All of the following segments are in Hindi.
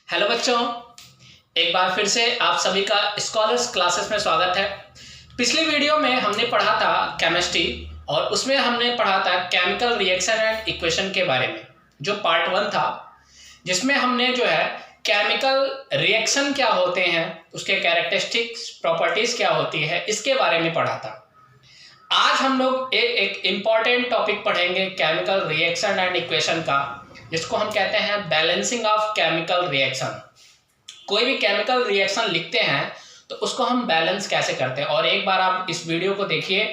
हेलो बच्चों, एक बार फिर से आप सभी का स्कॉलर्स क्लासेस में स्वागत है। पिछली वीडियो में हमने पढ़ा था केमिस्ट्री और उसमें हमने पढ़ा था केमिकल रिएक्शन एंड इक्वेशन के बारे में, जो पार्ट 1 था, जिसमें हमने जो है केमिकल रिएक्शन क्या होते हैं, उसके कैरेक्टरिस्टिक्स प्रॉपर्टीज क्या होती है, इसके बारे में पढ़ा था। आज हम लोग एक इम्पॉर्टेंट टॉपिक पढ़ेंगे केमिकल रिएक्शन एंड इक्वेशन का, जिसको हम कहते हैं बैलेंसिंग ऑफ केमिकल रिएक्शन। कोई भी केमिकल रिएक्शन लिखते हैं तो उसको हम बैलेंस कैसे करते हैं, और एक बार आप इस वीडियो को देखिए,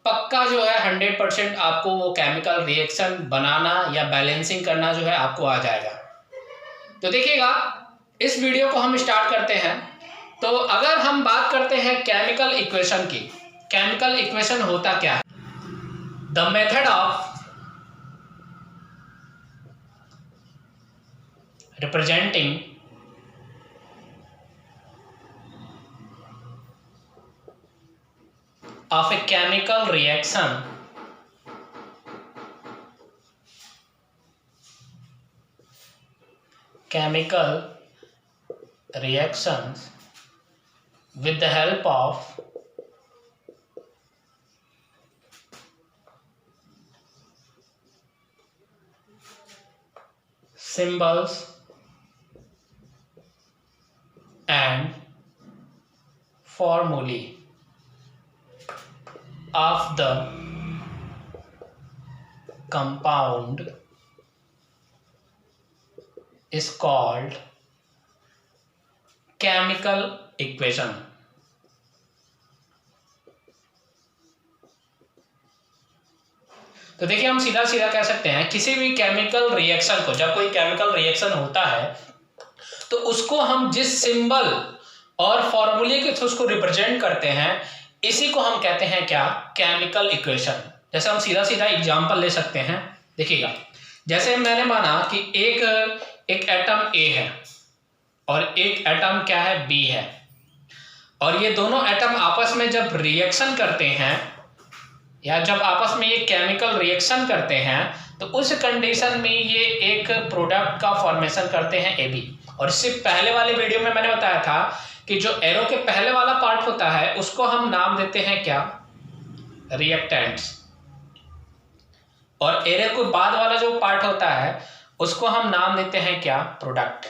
पक्का जो है 100% आपको वो केमिकल रिएक्शन बनाना या बैलेंसिंग करना जो है आपको आ जाएगा। तो देखिएगा, इस वीडियो को हम स्टार्ट करते हैं। तो अगर हम बात करते हैं केमिकल इक्वेशन की, केमिकल इक्वेशन होता क्या है? The method of representing of a chemical reaction reactions with the help of symbols and formulae of the compound is called chemical equation। तो देखिए, हम सीधा सीधा कह सकते हैं किसी भी केमिकल रिएक्शन को, जब कोई केमिकल रिएक्शन होता है तो उसको हम जिस सिंबल और फॉर्मूले के थ्रू उसको रिप्रेजेंट करते हैं, इसी को हम कहते हैं क्या? Chemical equation. जैसे हम सीधा सीधा एग्जांपल ले सकते हैं। देखिएगा, जैसे मैंने माना कि एक एटम ए है और एक एटम क्या है? बी है, और ये दोनों एटम आपस में जब रिएक्शन करते हैं या जब आपस में ये केमिकल रिएक्शन करते हैं तो उस कंडीशन में ये एक प्रोडक्ट का फॉर्मेशन करते हैं ए बी। और इससे पहले वाले वीडियो में मैंने बताया था कि जो एरो के पहले वाला पार्ट होता है उसको हम नाम देते हैं क्या? रिएक्टेंट्स। और एरो के बाद वाला जो पार्ट होता है उसको हम नाम देते हैं क्या? प्रोडक्ट।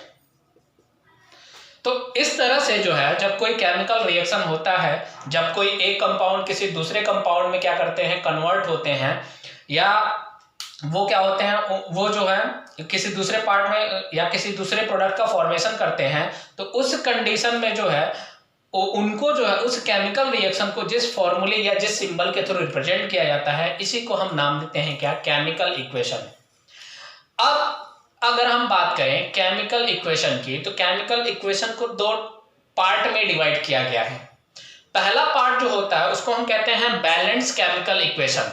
तो इस तरह से जो है, जब कोई केमिकल रिएक्शन होता है, जब कोई एक कंपाउंड किसी दूसरे कंपाउंड में क्या करते हैं? कन्वर्ट होते हैं, या वो क्या होते हैं, वो जो है किसी दूसरे पार्ट में या किसी दूसरे प्रोडक्ट का फॉर्मेशन करते हैं, तो उस कंडीशन में जो है उनको जो है उस केमिकल रिएक्शन को जिस फॉर्मूले या जिस सिंबल के थ्रू रिप्रेजेंट किया जाता है, इसी को हम नाम देते हैं क्या? Chemical equation. अब अगर हम बात करें केमिकल इक्वेशन की, तो केमिकल इक्वेशन को दो पार्ट में डिवाइड किया गया है। पहला पार्ट जो होता है उसको हम कहते हैं बैलेंस्ड केमिकल इक्वेशन,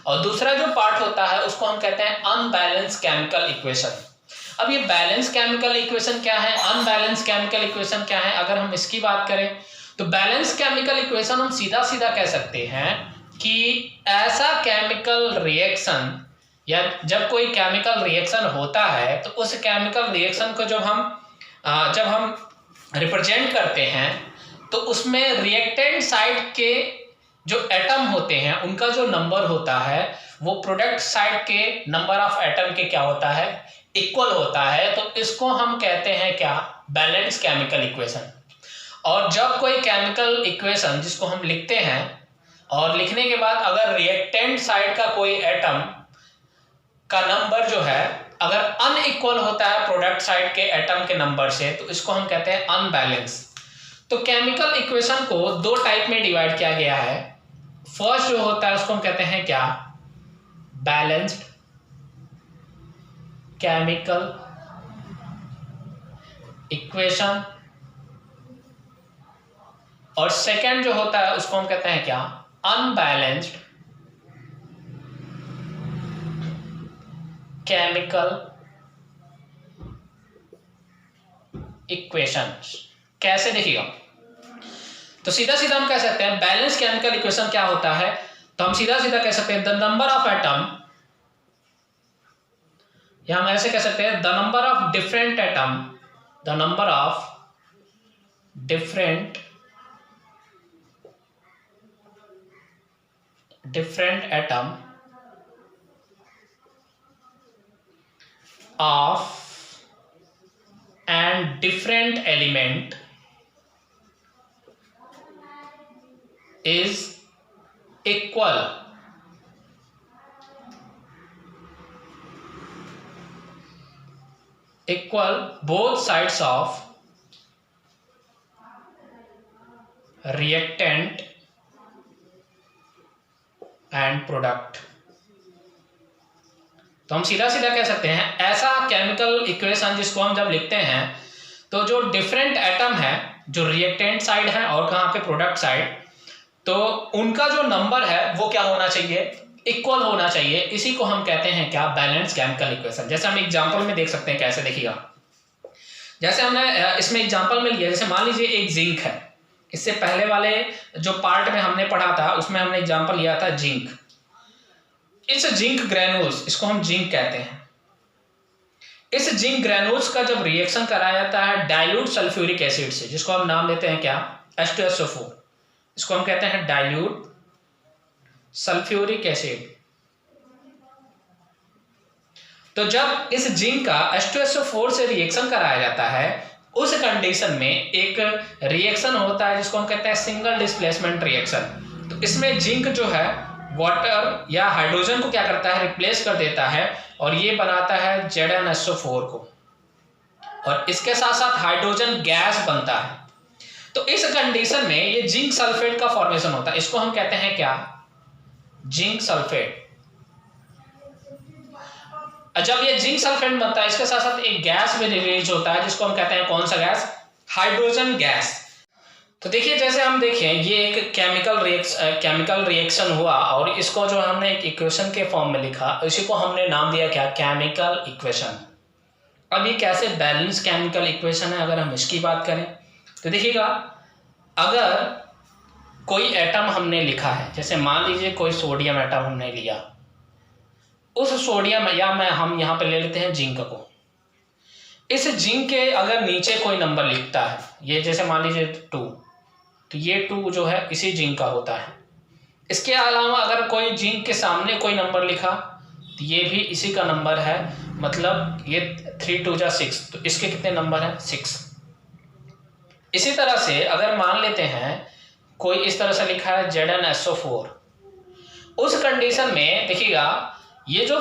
और दूसरा जो पार्ट होता है उसको हम कहते हैं अनबैलेंस्ड केमिकल इक्वेशन। अब ये बैलेंस केमिकल इक्वेशन क्या है, अनबैलेंस केमिकल इक्वेशन क्या है? अगर हम इसकी बात करें तो बैलेंस केमिकल इक्वेशन हम सीधा सीधा कह सकते हैं कि ऐसा केमिकल रिएक्शन या जब कोई केमिकल रिएक्शन होता है तो उस केमिकल रिएक्शन को जब हम रिप्रेजेंट करते हैं तो उसमें रिएक्टेंट साइड के जो एटम होते हैं उनका जो नंबर होता है वो प्रोडक्ट साइड के नंबर ऑफ एटम के क्या होता है? इक्वल होता है। तो इसको हम कहते हैं क्या? Balance chemical equation. और जब कोई केमिकल इक्वेशन जिसको हम लिखते हैं और लिखने के बाद अगर रिएक्टेंट साइड का कोई एटम का नंबर जो है अगर अनइक्वल होता है प्रोडक्ट साइड के एटम के नंबर से, तो इसको हम कहते हैं अनबैलेंस। तो केमिकल इक्वेशन को दो टाइप में डिवाइड किया गया है। फर्स्ट जो होता है उसको हम कहते हैं क्या? बैलेंस्ड केमिकल इक्वेशन, और सेकंड जो होता है उसको हम कहते हैं क्या? Unbalanced chemical equations. कैसे? देखिएगा, तो सीधा सीधा हम कह सकते हैं बैलेंस केमिकल इक्वेशन क्या होता है, तो हम सीधा सीधा कह सकते हैं द नंबर ऑफ एटम, या हम ऐसे कह सकते हैं the number of different atom the number of different atom of and different element is equal both sides of reactant and product। तो हम सीधा सीधा कह सकते हैं ऐसा केमिकल इक्वेशन जिसको हम जब लिखते हैं तो जो डिफरेंट एटम है, जो रिएक्टेंट साइड है और कहाँ पे प्रोडक्ट साइड, तो उनका जो नंबर है वो क्या होना चाहिए, इक्वल होना चाहिए। इसी को हम कहते हैं क्या, बैलेंस केमिकल इक्वेशन। जैसे हम एग्जांपल में देख सकते हैं, कैसे देखिएगा, जैसे हमने इसमें एग्जांपल में लिया, जैसे मान लीजिए एक जिंक है। इससे पहले वाले जो पार्ट में हमने पढ़ा था उसमें हमने एग्जांपल लिया था जिंक। इस जिंक ग्रेन्यूल्स, इसको हम जिंक कहते हैं, इस जिंक ग्रेन्यूल्स का जब रिएक्शन कराया जाता है डाइल्यूट सल्फ्यूरिक एसिड से, जिसको हम नाम देते हैं क्या, H2SO4, इसको हम कहते हैं डाइल्यूट सल्फ्यूरिक एसिड। तो जब इस जिंक का H2SO4 से रिएक्शन कराया जाता है, उस कंडीशन में एक रिएक्शन होता है जिसको हम कहते हैं सिंगल डिस्प्लेसमेंट रिएक्शन। तो इसमें जिंक जो है वाटर या हाइड्रोजन को क्या करता है, रिप्लेस कर देता है और ये बनाता है ZnSO4 को, और इसके साथ साथ हाइड्रोजन गैस बनता है। तो इस कंडीशन में ये जिंक सल्फेट का फॉर्मेशन होता है, इसको हम कहते हैं क्या, जिंक सल्फेट। जब ये जिंक सल्फेट बनता है, इसके साथ साथ एक गैस भी रिलीज होता है जिसको हम कहते हैं कौन सा गैस, हाइड्रोजन गैस। तो देखिए, जैसे हम देखें ये एक केमिकल रिएक्शन हुआ और इसको जो हमने एक इक्वेशन के फॉर्म में लिखा, इसी को हमने नाम दिया क्या, केमिकल इक्वेशन। अब ये कैसे बैलेंस केमिकल इक्वेशन है, अगर हम इसकी बात करें तो देखिएगा, अगर कोई एटम हमने लिखा है, जैसे मान लीजिए कोई सोडियम एटम हमने लिया, उस सोडियम या हम यहाँ पे ले लेते हैं जिंक को, इस जिंक के अगर नीचे कोई नंबर लिखता है, ये जैसे मान लीजिए 2, तो ये 2 जो है इसी जिंक का होता है। इसके अलावा अगर कोई जिंक के सामने कोई नंबर लिखा तो ये भी इसी का नंबर है, मतलब ये 3 2 6, तो इसके कितने नंबर हैं, 6। इसी तरह से अगर मान लेते हैं कोई इस तरह से लिखा है ZnSO4, उस कंडीशन में देखिएगा, ये जो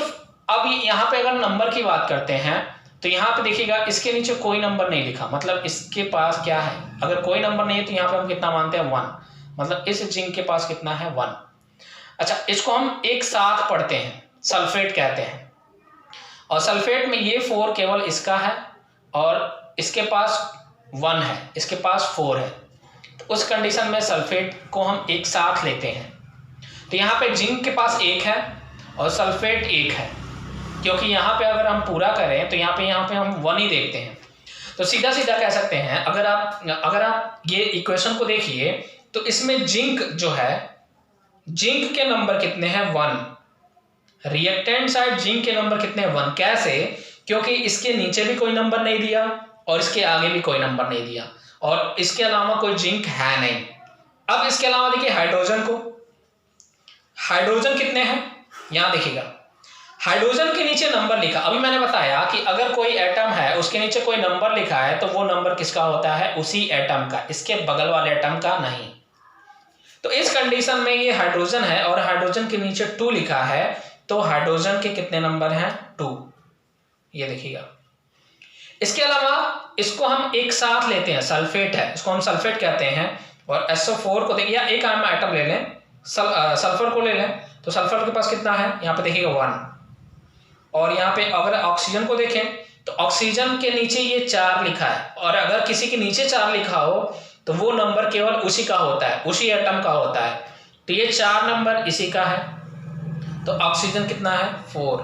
अब यहाँ पे अगर नंबर की बात करते हैं तो यहाँ पे देखिएगा इसके नीचे कोई नंबर नहीं लिखा, मतलब इसके पास क्या है, अगर कोई नंबर नहीं है तो यहाँ पे हम कितना मानते हैं, 1, मतलब इस जिंक के पास कितना है, 1। अच्छा, इसको हम एक साथ पढ़ते हैं, सल्फेट कहते हैं, और सल्फेट में ये 4 केवल इसका है और इसके पास 1 है, इसके पास 4 है। तो उस कंडीशन में सल्फेट को हम एक साथ लेते हैं। तो यहाँ पे जिंक के पास 1 है और सल्फेट 1 है, क्योंकि यहाँ पे अगर हम पूरा करें तो यहाँ पे हम 1 ही देखते हैं। तो सीधा सीधा कह सकते हैं, अगर आप ये इक्वेशन को देखिए तो इसमें जिंक जो है, जिंक के नंबर कितने हैं, 1। रिएक्टेंट साइड जिंक के नंबर कितने हैं, 1। कैसे, क्योंकि इसके नीचे भी कोई नंबर नहीं दिया और इसके आगे भी कोई नंबर नहीं दिया, और इसके अलावा कोई जिंक है नहीं। अब इसके अलावा देखिए हाइड्रोजन को, हाइड्रोजन कितने हैं, यहां देखिएगा हाइड्रोजन के नीचे नंबर लिखा। अभी मैंने बताया कि अगर कोई एटम है उसके नीचे कोई नंबर लिखा है तो वो नंबर किसका होता है, उसी एटम का, इसके बगल वाले एटम का नहीं। तो इस कंडीशन में ये हाइड्रोजन है और हाइड्रोजन के नीचे 2 लिखा है, तो हाइड्रोजन के कितने नंबर हैं, 2, ये देखिएगा। इसके अलावा इसको हम एक साथ लेते हैं, सल्फेट है, इसको हम सल्फेट कहते हैं, और SO4 को देखिए, या एक एटम ले लें, सल्फर को ले लें, तो सल्फर के पास कितना है, यहाँ पे देखिएगा 1। और यहाँ पे अगर ऑक्सीजन को देखें तो ऑक्सीजन के नीचे ये 4 लिखा है, और अगर किसी के नीचे 4 लिखा हो तो वो नंबर केवल उसी का होता है, उसी एटम का होता है। तो ये 4 नंबर इसी का है, तो ऑक्सीजन कितना है, 4।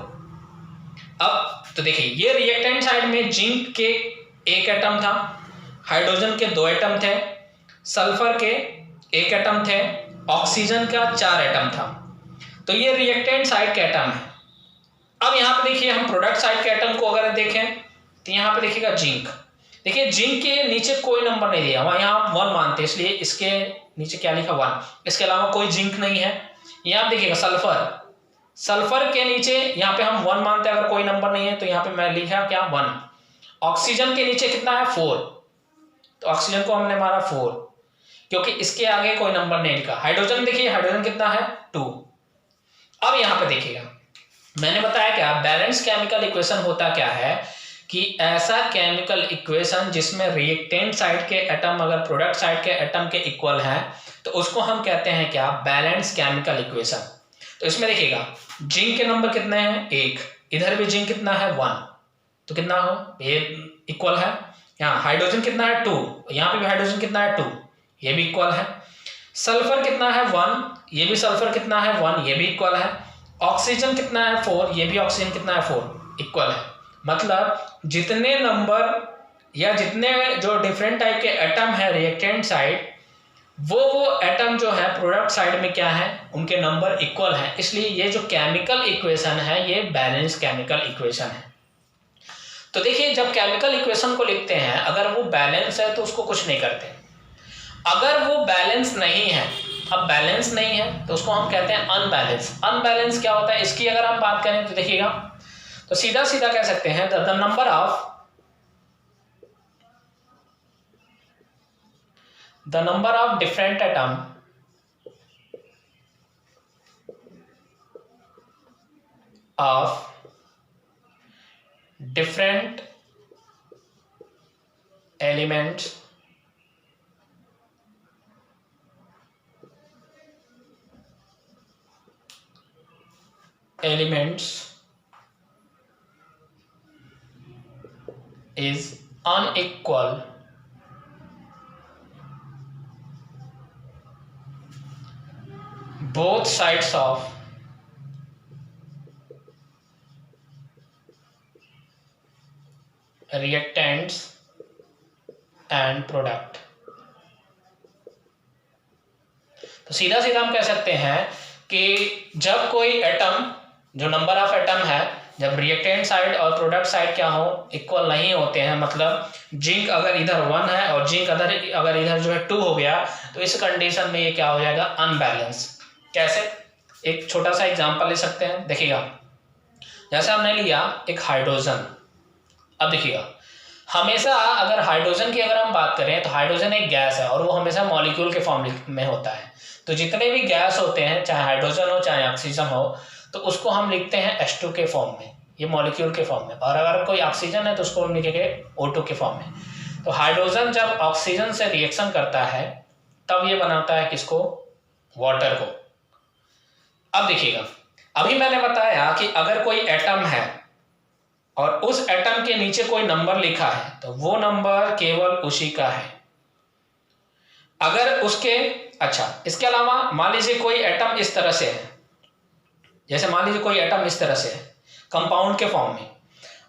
अब तो देखिए, ये रिएक्टेंट साइड में जिंक के 1 एटम था, हाइड्रोजन के 2 एटम थे, सल्फर के 1 एटम थे, ऑक्सीजन का 4 एटम था। तो ये रिएक्टेंट साइड के एटम है। अब यहाँ पे देखिए, हम प्रोडक्ट साइड के एटम को अगर देखें तो यहाँ पे देखिएगा जिंक, देखिए जिंक के नीचे कोई नंबर नहीं दिया, वहां यहाँ 1 मानते हैं, इसलिए इसके नीचे क्या लिखा 1। इसके अलावा कोई जिंक नहीं है। यहाँ आप देखिएगा सल्फर, सल्फर के नीचे यहाँ पे हम 1 मानते हैं, अगर कोई नंबर नहीं है तो यहाँ पे मैं लिखा क्या 1। ऑक्सीजन के नीचे कितना है 4, तो ऑक्सीजन को हमने मारा 4 क्योंकि इसके आगे कोई नंबर नहीं लिखा। हाइड्रोजन देखिए, हाइड्रोजन कितना है 2। अब यहाँ पे देखिएगा मैंने बताया क्या, बैलेंस केमिकल इक्वेशन होता क्या है कि ऐसा केमिकल इक्वेशन जिसमें रिएक्टेंट साइड के एटम अगर प्रोडक्ट साइड के एटम के इक्वल हैं तो उसको हम कहते हैं क्या, बैलेंस केमिकल इक्वेशन। तो इसमें देखिएगा जिंक के नंबर कितने हैं 1, इधर भी जिंक कितना है 1, तो कितना हो ये इक्वल है। यहाँ हाइड्रोजन कितना है 2, यहाँ पे भी हाइड्रोजन कितना है 2, ये भी इक्वल है। सल्फर कितना है 1, ये भी सल्फर कितना है 1, ये भी इक्वल है। ऑक्सीजन कितना है 4, ये भी ऑक्सीजन कितना है 4, इक्वल है। मतलब जितने नंबर या जितने जो डिफरेंट टाइप के एटम है रिएक्टेंट साइड, वो एटम जो है प्रोडक्ट साइड में क्या है, उनके नंबर इक्वल है। इसलिए ये जो केमिकल इक्वेशन है ये बैलेंस केमिकल इक्वेशन है। तो देखिए जब केमिकल इक्वेशन को लिखते हैं अगर वो बैलेंस है तो उसको कुछ नहीं करते, अगर वो बैलेंस नहीं है, अब बैलेंस नहीं है तो उसको हम कहते हैं अनबैलेंस। अनबैलेंस क्या होता है इसकी अगर हम बात करें तो देखिएगा, तो सीधा सीधा कह सकते हैं the number of different atom of different elements is unequal both sides of reactants and product। तो सीधा सीधा हम कह सकते हैं कि जब कोई एटम, जो नंबर ऑफ एटम है, जब रिएक्टेंट साइड और प्रोडक्ट साइड क्या हो, इक्वल नहीं होते हैं, मतलब जिंक अगर इधर 1 है और जिंक अगर इधर जो है 2 हो गया, तो इस कंडीशन में ये क्या हो जाएगा अनबैलेंस। कैसे, एक छोटा सा एग्जांपल ले सकते हैं। देखिएगा जैसे हमने लिया एक हाइड्रोजन, अब देखिएगा हमेशा अगर हाइड्रोजन की अगर हम बात करें तो हाइड्रोजन एक गैस है और वो हमेशा मॉलिक्यूल के फॉर्म में होता है। तो जितने भी गैस होते हैं, चाहे हाइड्रोजन हो चाहे ऑक्सीजन हो, तो उसको हम लिखते हैं H2 के फॉर्म में, ये मॉलिक्यूल के फॉर्म में। और अगर कोई ऑक्सीजन है तो उसको हम लिखेंगे O2 के फॉर्म में। तो हाइड्रोजन जब ऑक्सीजन से रिएक्शन करता है तब ये बनाता है किसको, वाटर को। अब देखिएगा अभी मैंने बताया कि अगर कोई एटम है और उस एटम के नीचे कोई नंबर लिखा है तो वो नंबर केवल उसी का है। अगर उसके, अच्छा इसके अलावा मान लीजिए कोई एटम इस तरह से है, जैसे मान लीजिए कोई एटम इस तरह से है कंपाउंड के फॉर्म में,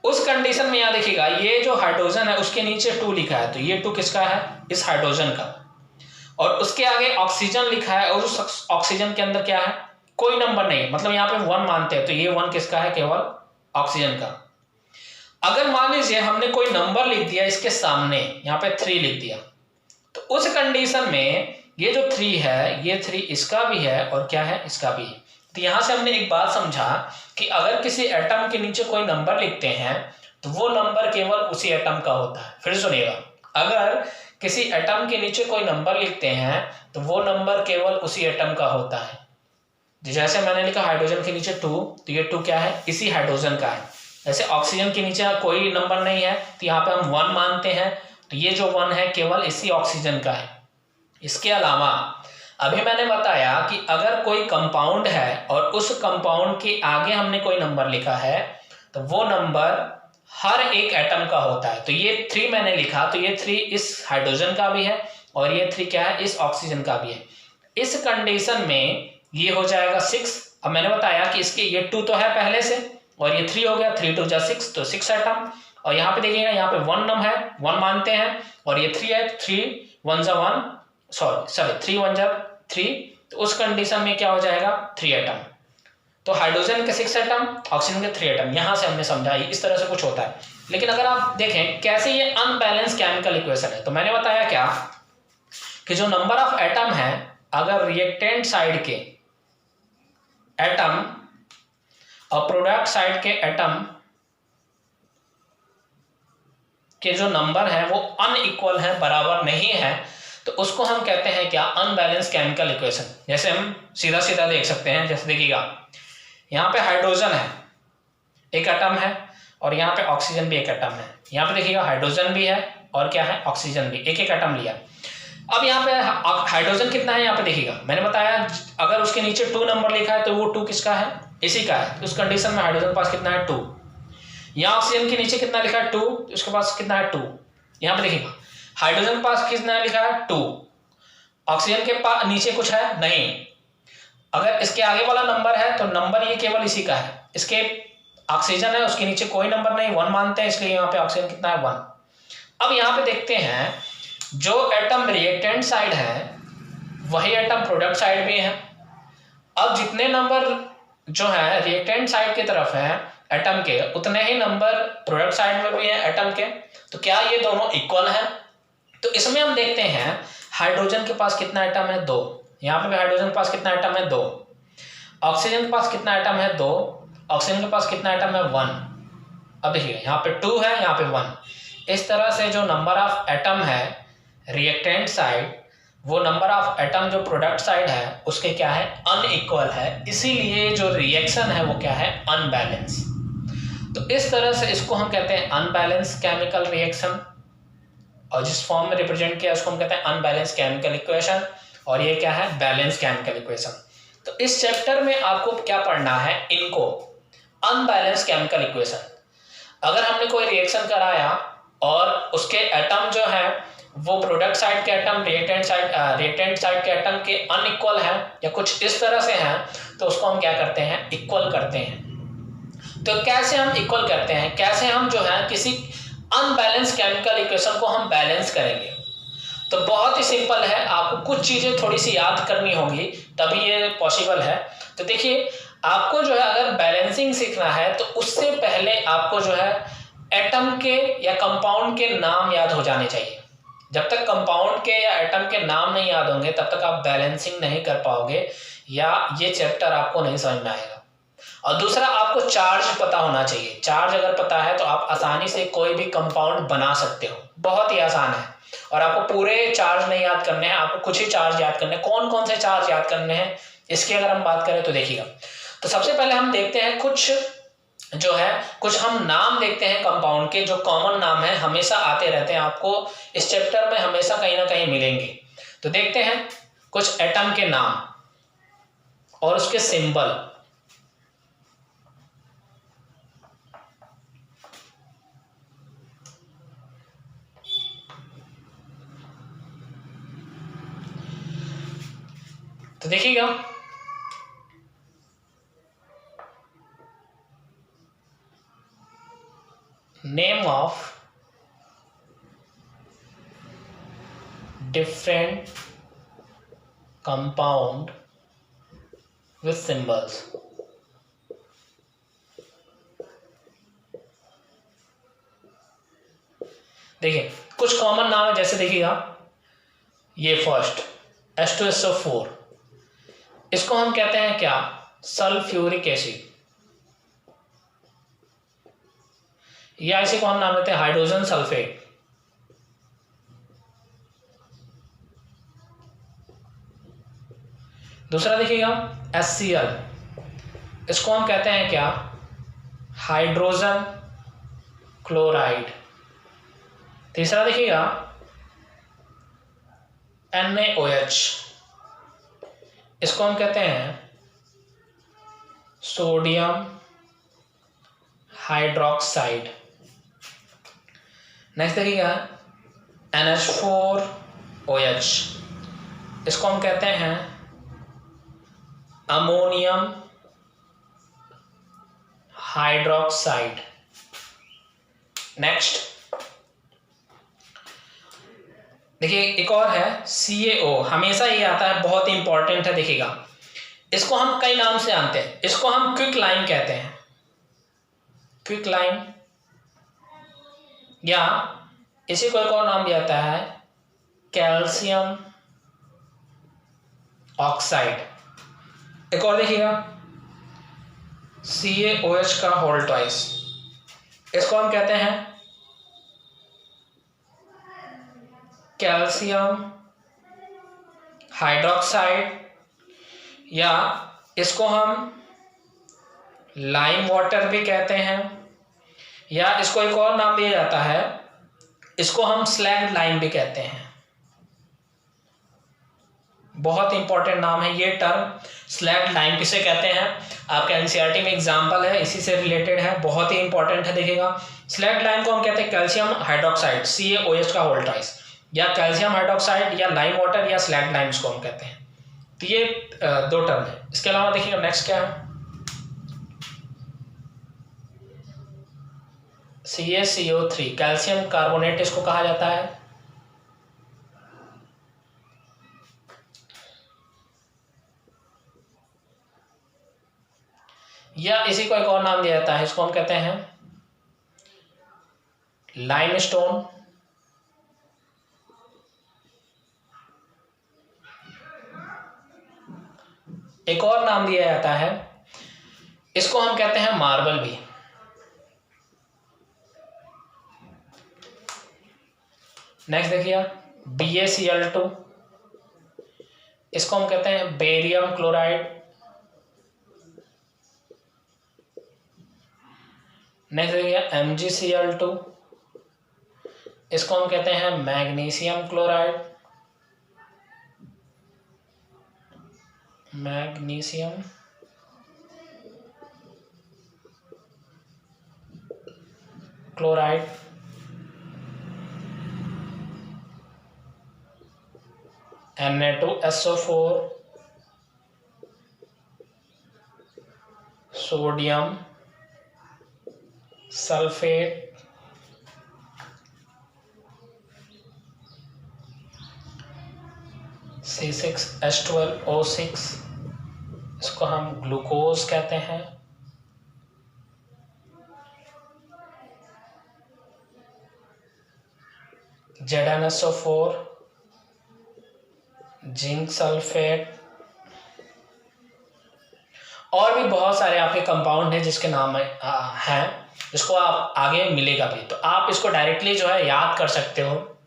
उस कंडीशन में यहां देखिएगा ये जो हाइड्रोजन है उसके नीचे 2 लिखा है, तो ये 2 किसका है, इस हाइड्रोजन का। और उसके आगे ऑक्सीजन लिखा है और उस ऑक्सीजन के अंदर क्या है, कोई नंबर नहीं, मतलब यहाँ पे 1 मानते हैं, तो ये 1 किसका है, केवल ऑक्सीजन का। अगर मान लीजिए हमने कोई नंबर लिख दिया इसके सामने, यहाँ पे 3 लिख दिया, तो उस कंडीशन में ये जो 3 है, ये 3 इसका भी है और क्या है, इसका भी है। तो यहां से हमने एक बात समझा कि अगर किसी एटम के नीचे कोई नंबर लिखते हैं तो वो नंबर केवल उसी एटम का होता है। फिर सुनिएगा, अगर किसी एटम के नीचे कोई नंबर लिखते हैं तो वो नंबर केवल उसी एटम का होता है। जैसे मैंने लिखा हाइड्रोजन के नीचे 2, तो ये 2 क्या है, इसी हाइड्रोजन का है। जैसे ऑक्सीजन के नीचे कोई नंबर नहीं है तो यहाँ पे हम 1 मानते हैं, तो ये जो 1 है केवल इसी ऑक्सीजन का है। इसके अलावा अभी मैंने बताया कि अगर कोई कंपाउंड है और उस कंपाउंड के आगे हमने कोई नंबर लिखा है तो वो नंबर हर एक एटम का होता है। तो ये 3 मैंने लिखा, तो ये 3 इस हाइड्रोजन का भी है और ये 3 क्या है, इस ऑक्सीजन का भी है। इस कंडीशन में ये हो जाएगा 6। अब मैंने बताया कि इसके ये 2 तो है पहले से और ये 3 हो गया, 3 2 जा 6, तो 6 एटम। और यहाँ पे देखिएगा यहाँ पे 1 नंबर है, 1 मानते हैं, और ये 3 है, 3 1 जा 1, सॉरी 3 1 जा 3, तो उस कंडीशन में क्या हो जाएगा, 3 एटम। तो हाइड्रोजन के 6 एटम, ऑक्सीजन के 3 एटम। यहां से हमने समझा इस तरह से कुछ होता है। लेकिन अगर आप देखें कैसे ये अनबैलेंस केमिकल इक्वेशन है, तो मैंने बताया क्या कि जो नंबर ऑफ एटम है, अगर रिएक्टेंट साइड के एटम और प्रोडक्ट साइड के एटम के जो नंबर है वो अनइक्वल है, बराबर नहीं है, तो उसको हम कहते हैं क्या, अनबैलेंस केमिकल इक्वेशन। जैसे हम सीधा सीधा देख सकते हैं, जैसे देखिएगा यहाँ पे हाइड्रोजन है, एक एटम है, और यहाँ पे ऑक्सीजन भी एक एटम है। यहाँ पे देखिएगा हाइड्रोजन भी है और क्या है, ऑक्सीजन भी, एक एक एटम लिया। अब यहाँ पे हाइड्रोजन कितना है, यहाँ पे देखिएगा मैंने बताया अगर उसके नीचे 2 नंबर लिखा है तो वो 2 किसका है, इसी का है। तो उस कंडीशन में हाइड्रोजन के पास कितना है, 2। यहाँ ऑक्सीजन के नीचे कितना लिखा है, 2, तो उसके पास कितना है, 2। यहाँ पे देखिएगा हाइड्रोजन के पास कितना लिखा है, 2। ऑक्सीजन के पास नीचे कुछ है नहीं। अगर इसके आगे वाला नंबर है तो नंबर ये केवल इसी का है। इसके ऑक्सीजन है, उसके नीचे कोई नंबर नहीं, 1 मानते हैं, इसलिए यहाँ पे ऑक्सीजन कितना है, 1। अब यहाँ पे देखते हैं जो एटम रिएक्टेंट साइड है वही एटम प्रोडक्ट साइड भी है। अब जितने नंबर जो है रिएक्टेंट साइड की तरफ है एटम के, उतने ही नंबर प्रोडक्ट साइड में भी है एटम के। तो क्या ये दोनों इक्वल है? तो इसमें हम देखते हैं हाइड्रोजन के पास कितना एटम है, 2। यहाँ पे भी हाइड्रोजन के पास कितना एटम है, 2। ऑक्सीजन के पास कितना एटम है, 2। ऑक्सीजन के पास कितना एटम है, 1। अब देखिए यहाँ पे 2 है, यहाँ पे 1। इस तरह से जो नंबर ऑफ एटम है रिएक्टेंट साइड, वो नंबर ऑफ एटम जो प्रोडक्ट साइड है उसके क्या है, अनइक्वल है। इसीलिए जो रिएक्शन है वो क्या है, अनबैलेंस। तो इस तरह से इसको हम कहते हैं अनबैलेंस केमिकल रिएक्शन, और जिस फॉर्म में रिप्रेजेंट किया उसको हम कहते हैं अनबैलेंस केमिकल इक्वेशन, और ये क्या है, बैलेंस केमिकल इक्वेशन। तो इस चैप्टर में आपको क्या पढ़ना है, इनको अनबैलेंस केमिकल इक्वेशन। अगर हमने कोई रिएक्शन कराया और उसके एटम जो है वो प्रोडक्ट साइड के एटम रिएक्टेंट साइड के एटम के अनइक्वल है या कुछ इस तरह से हैं, तो उसको हम क्या करते हैं, इक्वल करते हैं। तो कैसे हम इक्वल करते हैं, कैसे हम जो है किसी अनबैलेंस केमिकल इक्वेशन को हम बैलेंस करेंगे? तो बहुत ही सिंपल है, आपको कुछ चीजें थोड़ी सी याद करनी होगी तभी ये पॉसिबल है। तो देखिए आपको जो है अगर बैलेंसिंग सीखना है तो उससे पहले आपको जो है एटम के या कंपाउंड के नाम याद हो जाने चाहिए। जब तक कंपाउंड के या एटम के नाम नहीं याद होंगे तब तक आप बैलेंसिंग नहीं कर पाओगे या ये चैप्टर आपको नहीं समझ में आएगा। और दूसरा, आपको चार्ज पता होना चाहिए। चार्ज अगर पता है तो आप आसानी से कोई भी कंपाउंड बना सकते हो, बहुत ही आसान है। और आपको पूरे चार्ज नहीं याद करने हैं, आपको कुछ ही चार्ज याद करने हैं। कौन कौन से चार्ज याद करने हैं इसकी अगर हम बात करें तो देखिएगा, तो सबसे पहले हम देखते हैं कुछ हम नाम देखते हैं कंपाउंड के, जो कॉमन नाम है, हमेशा आते रहते हैं, आपको इस चैप्टर में हमेशा कहीं ना कहीं मिलेंगे। तो देखते हैं कुछ एटम के नाम और उसके सिंबल। तो देखिएगा name of different compound with symbols. देखिए कुछ कॉमन नाम है, जैसे देखिएगा ये फर्स्ट H2SO4, इसको हम कहते हैं क्या, सल्फ्यूरिक एसिड, या इसी को हम नाम देते हैं हाइड्रोजन सल्फेट। दूसरा देखिएगा HCl, इसको हम कहते हैं क्या, हाइड्रोजन क्लोराइड। तीसरा देखिएगा NaOH, इसको हम कहते हैं सोडियम हाइड्रोक्साइड। नेक्स्ट देखिएगा NH4OH, इसको हम कहते हैं अमोनियम हाइड्रोक्साइड। नेक्स्ट देखिए एक और है CaO, हमेशा ये आता है, बहुत ही इंपॉर्टेंट है। देखिएगा इसको हम कई नाम से जानते हैं, इसको हम क्विक लाइम कहते हैं, क्विक लाइम। या इसी को एक और नाम दिया जाता है कैल्शियम ऑक्साइड। एक और देखिएगा CaOH का होल ट्वाइस, इसको हम कहते हैं कैल्शियम हाइड्रोक्साइड, या इसको हम लाइम वाटर भी कहते हैं, या इसको एक और नाम दिया जाता है, इसको हम स्लैग्ड लाइम भी कहते हैं। बहुत इंपॉर्टेंट नाम है ये टर्म स्लैग्ड लाइम किसे कहते हैं, आपके एनसीईआरटी में एग्जांपल है, इसी से रिलेटेड है, बहुत ही इंपॉर्टेंट है। देखिएगा स्लैग्ड लाइम को हम कहते हैं कैल्शियम हाइड्रोक्साइड CaOH का होल ट्वाइस, या कैल्शियम हाइड्रोक्साइड, या लाइम वाटर, या स्लैग्ड लाइम को हम कहते हैं। तो ये दो टर्म है। इसके अलावा देखिएगा नेक्स्ट क्या है, CaCO3 कैल्शियम कार्बोनेट इसको कहा जाता है। या इसी को एक और नाम दिया जाता है, इसको हम कहते हैं लाइमस्टोन। एक और नाम दिया जाता है, इसको हम कहते हैं मार्बल भी। नेक्स्ट देखिए BaCl2, इसको हम कहते हैं बेरियम क्लोराइड। नेक्स्ट देखिए MgCl2, इसको हम कहते हैं magnesium chloride, magnesium chloride. Na2SO4, sodium sulphate, C6H12O6, इसको हम ग्लूकोज कहते हैं। ZnSO4, जिंक सल्फेट, और भी बहुत सारे आपके कंपाउंड हैं जिसके नाम हैं, जिसको आप आगे मिलेगा भी, तो आप इसको डायरेक्टली जो है याद कर सकते हो।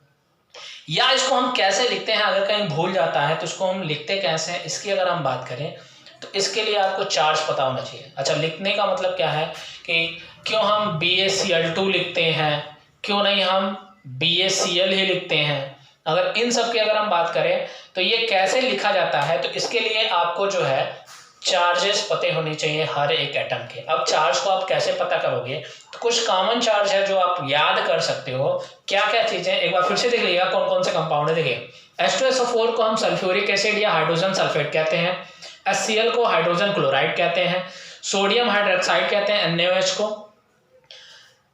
या इसको हम कैसे लिखते हैं, अगर कहीं भूल जाता है तो इसको हम लिखते कैसे हैं, इसकी अगर हम बात करें तो इसके लिए आपको चार्ज पता होना चाहिए। अच्छा, लिखने का मतलब क्या है कि क्यों हम BaCl2 लिखते हैं, क्यों नहीं हम BaCl ही लिखते हैं, अगर इन सब की अगर हम बात करें तो ये कैसे लिखा जाता है, तो इसके लिए आपको जो है चार्जेस पते होने चाहिए हर एक एटम के। अब चार्ज को आप कैसे पता करोगे, तो कुछ कॉमन चार्ज है जो आप याद कर सकते हो। क्या क्या चीजें, एक बार फिर से देख लीजिएगा कौन कौन से कंपाउंड है। देखिए H2SO4 को हम सल्फ्यूरिक एसिड या हाइड्रोजन सल्फेट कहते हैं, HCl को हाइड्रोजन क्लोराइड कहते हैं, सोडियम हाइड्रोक्साइड कहते हैं NaOH को,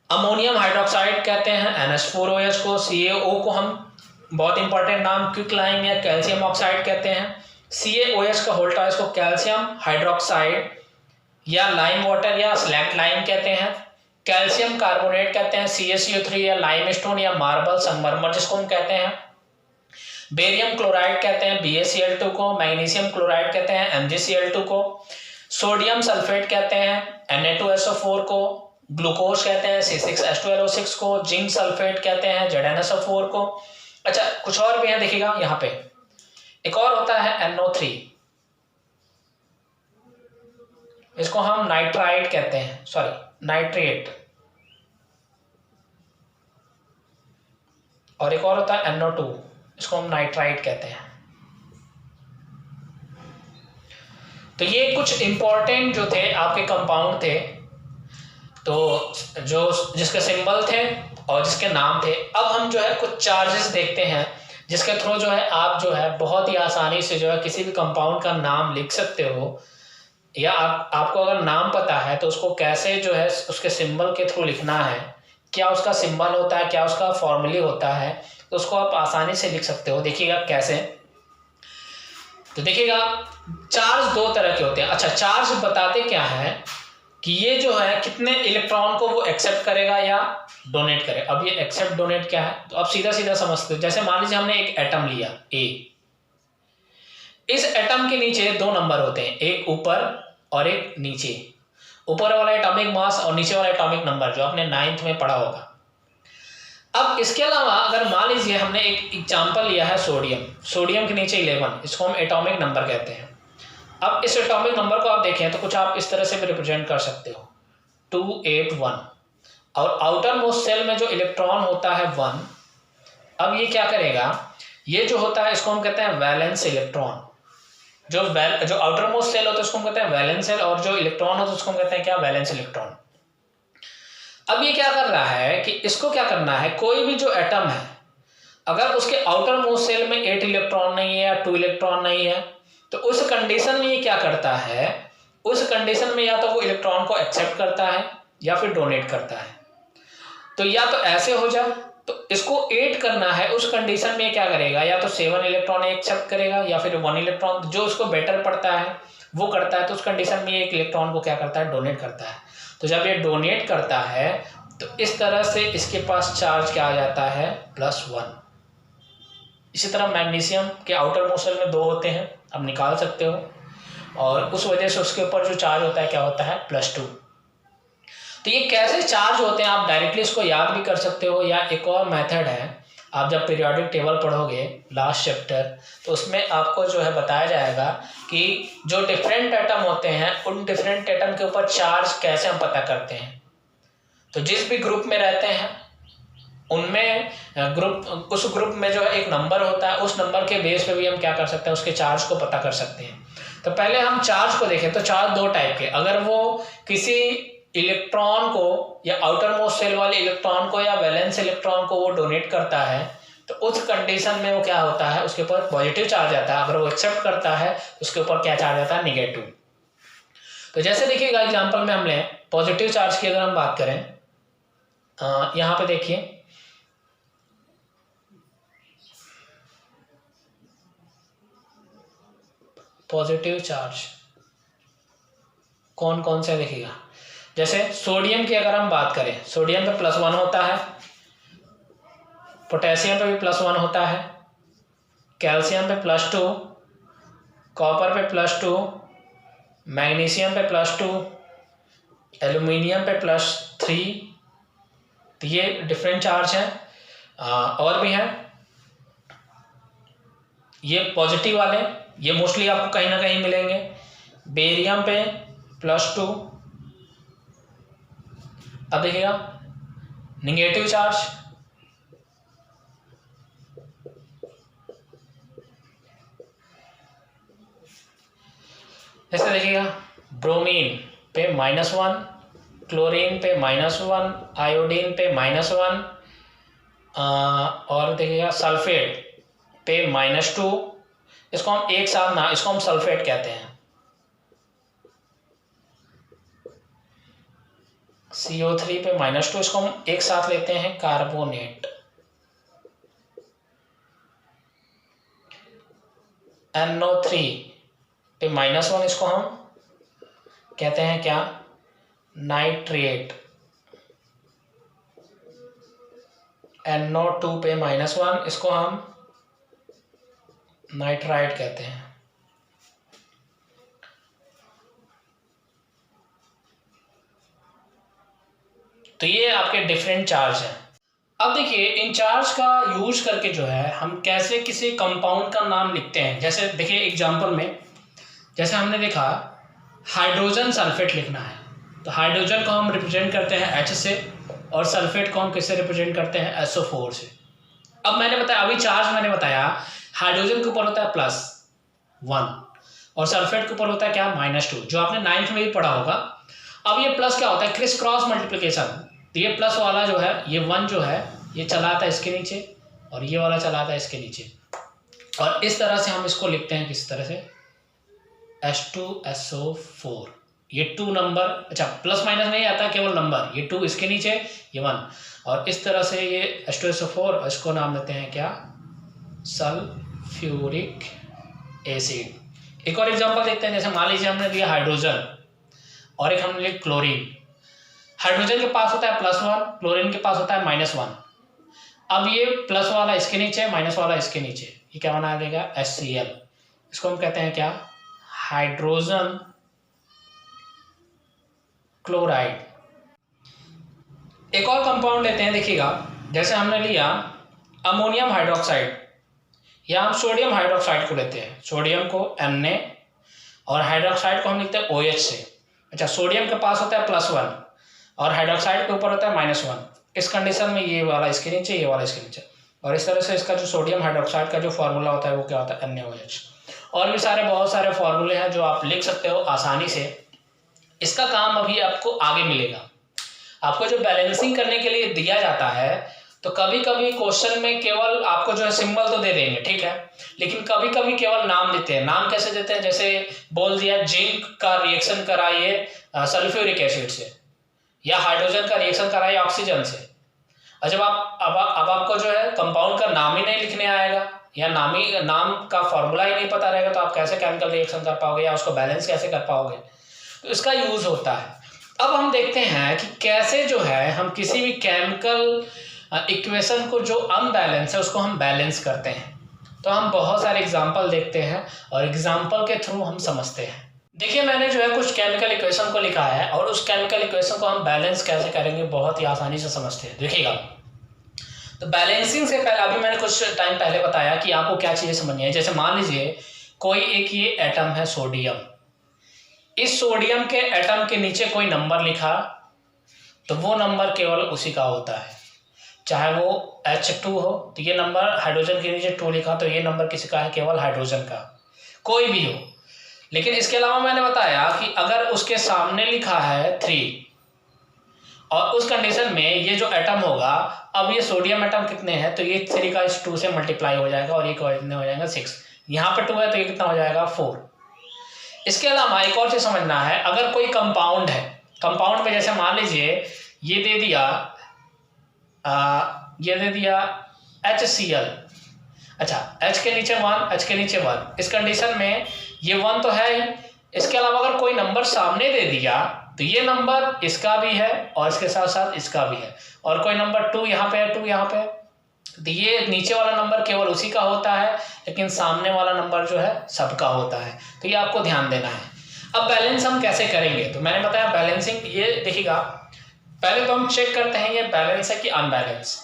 अमोनियम हाइड्रोक्साइड कहते हैं NH4OH को, CaO को हम बहुत इंपॉर्टेंट नाम क्विकलाइम या कैल्शियम ऑक्साइड कहते हैं, CaOH का होल ट्वाइस को कैल्शियम हाइड्रोक्साइड या लाइम वाटर या स्लैग्ड लाइम कहते हैं, कैल्शियम कार्बोनेट कहते हैं CaCO3 या लाइमस्टोन या मार्बल संगमरमर जिसको हम कहते हैं, बेरियम क्लोराइड कहते हैं BaCl2 को, मैग्नीशियम क्लोराइड कहते हैं MgCl2 को, सोडियम सल्फेट कहते हैं Na2SO4 को, ग्लूकोज कहते हैं C6H12O6 को, जिंक सल्फेट कहते हैं ZnSO4 को। अच्छा, कुछ और भी है, देखिएगा यहाँ पे एक और होता है NO3, इसको हम नाइट्राइट कहते हैं, सॉरी नाइट्रेट, और एक और होता है NO2, इसको हम नाइट्राइट कहते हैं। तो ये कुछ इंपॉर्टेंट जो थे आपके कंपाउंड थे, तो जो जिसके सिंबल थे और जिसके नाम थे। अब हम जो है कुछ चार्जेस देखते हैं जिसके थ्रू जो है आप जो है बहुत ही आसानी से जो है किसी भी कंपाउंड का नाम लिख सकते हो, या आपको अगर नाम पता है तो उसको कैसे जो है उसके सिंबल के थ्रू लिखना है, क्या उसका सिंबल होता है, क्या उसका फॉर्मूले होता है, तो उसको आप आसानी से लिख सकते हो। देखिएगा कैसे, तो देखिएगा चार्ज दो तरह के होते हैं। अच्छा, चार्ज बताते क्या है कि ये जो है कितने इलेक्ट्रॉन को वो एक्सेप्ट करेगा या डोनेट करे। अब ये एक्सेप्ट डोनेट क्या है, तो अब सीधा सीधा समझते हो। जैसे मान लीजिए हमने एक एटम लिया ए, इस एटम के नीचे दो नंबर होते हैं, एक ऊपर और एक नीचे। ऊपर वाला एटॉमिक मास और नीचे वाला एटॉमिक नंबर, जो आपने 9th में पढ़ा होगा। अब इसके अलावा अगर मान लीजिए हमने एक एग्जांपल लिया है सोडियम, सोडियम के नीचे 11, इसको हम एटॉमिक नंबर कहते हैं। अब इस एटॉमिक नंबर को आप देखें तो कुछ आप इस तरह से भी रिप्रेजेंट कर सकते हो, 281, और आउटर मोस्ट सेल में जो इलेक्ट्रॉन होता है 1। अब ये क्या करेगा, ये जो होता है इसको हम कहते हैं वैलेंस इलेक्ट्रॉन। जो आउटर मोस्ट सेल होता है उसको हम कहते हैं वैलेंस सेल, और जो इलेक्ट्रॉन होता है उसको हम कहते हैं क्या, वैलेंस इलेक्ट्रॉन। अब ये क्या कर रहा है कि इसको क्या करना है, कोई भी जो एटम है अगर उसके आउटर मोस्ट सेल में 8 इलेक्ट्रॉन नहीं है या 2 इलेक्ट्रॉन नहीं है, तो उस कंडीशन में ये क्या करता है, उस कंडीशन में या तो वो इलेक्ट्रॉन को एक्सेप्ट करता है या फिर डोनेट करता है। तो या तो ऐसे हो जाए, तो इसको 8 करना है, उस कंडीशन में क्या करेगा, या तो 7 इलेक्ट्रॉन एक्सेप्ट करेगा या फिर 1 इलेक्ट्रॉन, जो उसको बेटर पड़ता है वो करता है। तो उस कंडीशन में एक इलेक्ट्रॉन को क्या करता है, डोनेट करता है। तो जब ये डोनेट करता है तो इस तरह से इसके पास चार्ज क्या आ जाता है, +1। इसी तरह मैग्नीशियम के आउटर मोस्ट सेल में 2 होते हैं, अब निकाल सकते हो, और उस वजह से उसके ऊपर जो चार्ज होता है क्या होता है, +2। तो ये कैसे चार्ज होते हैं आप डायरेक्टली इसको याद भी कर सकते हो, या एक और मेथड है, आप जब पीरियोडिक टेबल पढ़ोगे लास्ट चैप्टर, तो उसमें आपको जो है बताया जाएगा कि जो डिफरेंट एटम होते हैं उन डिफरेंट एटम के ऊपर चार्ज कैसे हम पता करते हैं। तो जिस भी ग्रुप में रहते हैं उनमें उस ग्रुप में जो है एक नंबर होता है, उस नंबर के बेस पे भी हम क्या कर सकते हैं, उसके चार्ज को पता कर सकते हैं। तो पहले हम चार्ज को देखें, तो चार्ज 2 टाइप के, अगर वो किसी इलेक्ट्रॉन को या आउटर मोस्ट सेल वाले इलेक्ट्रॉन को या वैलेंस इलेक्ट्रॉन को वो डोनेट करता है, तो उस कंडीशन में वो क्या होता है, उसके ऊपर पॉजिटिव चार्ज आता है। अगर वो एक्सेप्ट करता है उसके ऊपर क्या चार्ज आता है, नेगेटिव। तो जैसे देखिएगा एग्जांपल में हमने पॉजिटिव चार्ज की अगर हम बात करें, यहाँ पे देखिए पॉजिटिव चार्ज कौन कौन से देखिएगा, जैसे सोडियम की अगर हम बात करें, सोडियम पे +1 होता है, पोटेशियम पे भी +1 होता है, कैल्शियम पे +2, कॉपर पे +2, मैग्नीशियम पे +2, एल्यूमिनियम पे +3। तो ये डिफरेंट चार्ज हैं। और भी हैं ये पॉजिटिव वाले, ये मोस्टली आपको कहीं ना कहीं मिलेंगे। बेरियम पे +2। अब देखिएगा निगेटिव चार्ज, जैसे देखिएगा ब्रोमीन पे -1, क्लोरीन पे -1, आयोडीन पे -1, और देखिएगा सल्फेट पे -2। इसको हम एक साथ ना, इसको हम सल्फेट कहते हैं। CO3 पे -2, इसको हम एक साथ लेते हैं कार्बोनेट। NO3 पे -1, इसको हम कहते हैं क्या, नाइट्रेट। NO2 पे -1, इसको हम नाइट्राइट कहते हैं। तो ये आपके डिफरेंट चार्ज हैं। अब देखिए इन चार्ज का यूज करके जो है हम कैसे किसी कंपाउंड का नाम लिखते हैं। जैसे देखिए एग्जांपल में, जैसे हमने देखा हाइड्रोजन सल्फेट लिखना है, तो हाइड्रोजन को हम रिप्रेजेंट करते हैं H से, और सल्फेट को हम किससे रिप्रेजेंट करते हैं, SO4 से। अब मैंने बताया, अभी चार्ज मैंने बताया हाइड्रोजन के ऊपर होता है +1 और सल्फेट के ऊपर होता है क्या, -2, जो आपने 9th में भी पढ़ा होगा। अब ये प्लस क्या होता है, क्रिस क्रॉस मल्टीप्लिकेशन। तो ये प्लस वाला जो है, ये 1 जो है ये चला आता है इसके नीचे, और ये वाला चला आता है इसके नीचे, और इस तरह से हम इसको लिखते हैं किस तरह से, H2SO4। ये 2 नंबर, अच्छा प्लस माइनस नहीं आता, केवल नंबर, ये 2 इसके नीचे, ये 1, और इस तरह से ये H2SO4, इसको नाम देते हैं क्या, सल्फ्यूरिक एसिड। एक और एग्जांपल देखते हैं, जैसे मान लीजिए हमने लिया हाइड्रोजन, और एक हमने लिया क्लोरीन। हाइड्रोजन के पास होता है +1, क्लोरीन के पास होता है -1। अब ये प्लस वाला इसके नीचे, माइनस वाला इसके नीचे, ये क्या बना देगा HCl। इसको हम कहते हैं क्या, हाइड्रोजन क्लोराइड। एक और कंपाउंड लेते हैं, देखिएगा, जैसे हमने लिया अमोनियम हाइड्रोक्साइड या हम सोडियम हाइड्रोक्साइड को लेते हैं। सोडियम को Na और हाइड्रोक्साइड को हम लिखते हैं OH से। अच्छा, सोडियम के पास होता है +1 और हाइड्रोक्साइड के ऊपर होता है -1। इस कंडीशन में ये वाला इसके नीचे, ये वाला इसके नीचे, और इस तरह से इसका जो सोडियम हाइड्रोक्साइड का जो फार्मूला होता है वो क्या होता है NaOH। और भी बहुत सारे फार्मूले हैं जो आप लिख सकते हो आसानी से। इसका काम अभी आपको आगे मिलेगा। आपको जो बैलेंसिंग करने के लिए दिया जाता है, तो कभी कभी क्वेश्चन में केवल आपको जो है सिंबल तो दे देंगे, ठीक है, लेकिन कभी कभी केवल नाम देते हैं। नाम कैसे देते हैं, जैसे बोल दिया जिंक का रिएक्शन कराइए सल्फ्यूरिक एसिड से, या हाइड्रोजन का रिएक्शन कराइए ऑक्सीजन से। और जब अब आपको जो है कंपाउंड का नाम ही नहीं लिखने आएगा या नाम का फॉर्मूला ही नहीं पता रहेगा, तो आप कैसे केमिकल रिएक्शन कर पाओगे या उसको बैलेंस कैसे कर पाओगे। तो इसका यूज होता है। अब हम देखते हैं कि कैसे जो है हम किसी भी केमिकल इक्वेशन को जो अनबैलेंस है उसको हम बैलेंस करते हैं। तो हम बहुत सारे एग्जाम्पल देखते हैं और एग्जाम्पल के थ्रू हम समझते हैं। देखिए, मैंने जो है कुछ केमिकल इक्वेशन को लिखा है और उस केमिकल इक्वेशन को हम बैलेंस कैसे करेंगे बहुत ही आसानी से समझते हैं। देखिएगा, तो बैलेंसिंग से पहले अभी मैंने कुछ टाइम पहले बताया कि आपको क्या चीज़ें समझनी है। जैसे मान लीजिए कोई एक ये एटम है सोडियम, इस सोडियम के एटम के नीचे कोई नंबर लिखा तो वो नंबर केवल उसी का होता है। चाहे वो H2 हो तो ये नंबर, हाइड्रोजन के नीचे 2 लिखा तो ये नंबर किसी का है, केवल हाइड्रोजन का, कोई भी हो। लेकिन इसके अलावा मैंने बताया कि अगर उसके सामने लिखा है 3 और उस कंडीशन में ये जो एटम होगा, अब ये सोडियम एटम कितने हैं, तो ये 3 का इस 2 से मल्टीप्लाई हो जाएगा और ये कितने हो जाएगा 6। यहाँ पे 2 है तो ये कितना हो जाएगा 4। इसके अलावा एक और चीज समझना है, अगर कोई कंपाउंड है, कंपाउंड में जैसे मान लीजिए ये दे दिया HCl। अच्छा, H के नीचे 1, H के नीचे 1, इस कंडीशन में ये 1 तो है ही। इसके अलावा अगर कोई नंबर सामने दे दिया तो ये नंबर इसका भी है और इसके साथ साथ इसका भी है, और कोई नंबर 2 यहाँ पे है, 2 यहाँ पे है, तो ये नीचे वाला नंबर केवल उसी का होता है, लेकिन सामने वाला नंबर जो है सबका होता है। तो ये आपको ध्यान देना है। अब बैलेंस हम कैसे करेंगे, तो मैंने बताया बैलेंसिंग, ये देखिएगा, पहले तो हम चेक करते हैं ये बैलेंस है कि अनबैलेंस।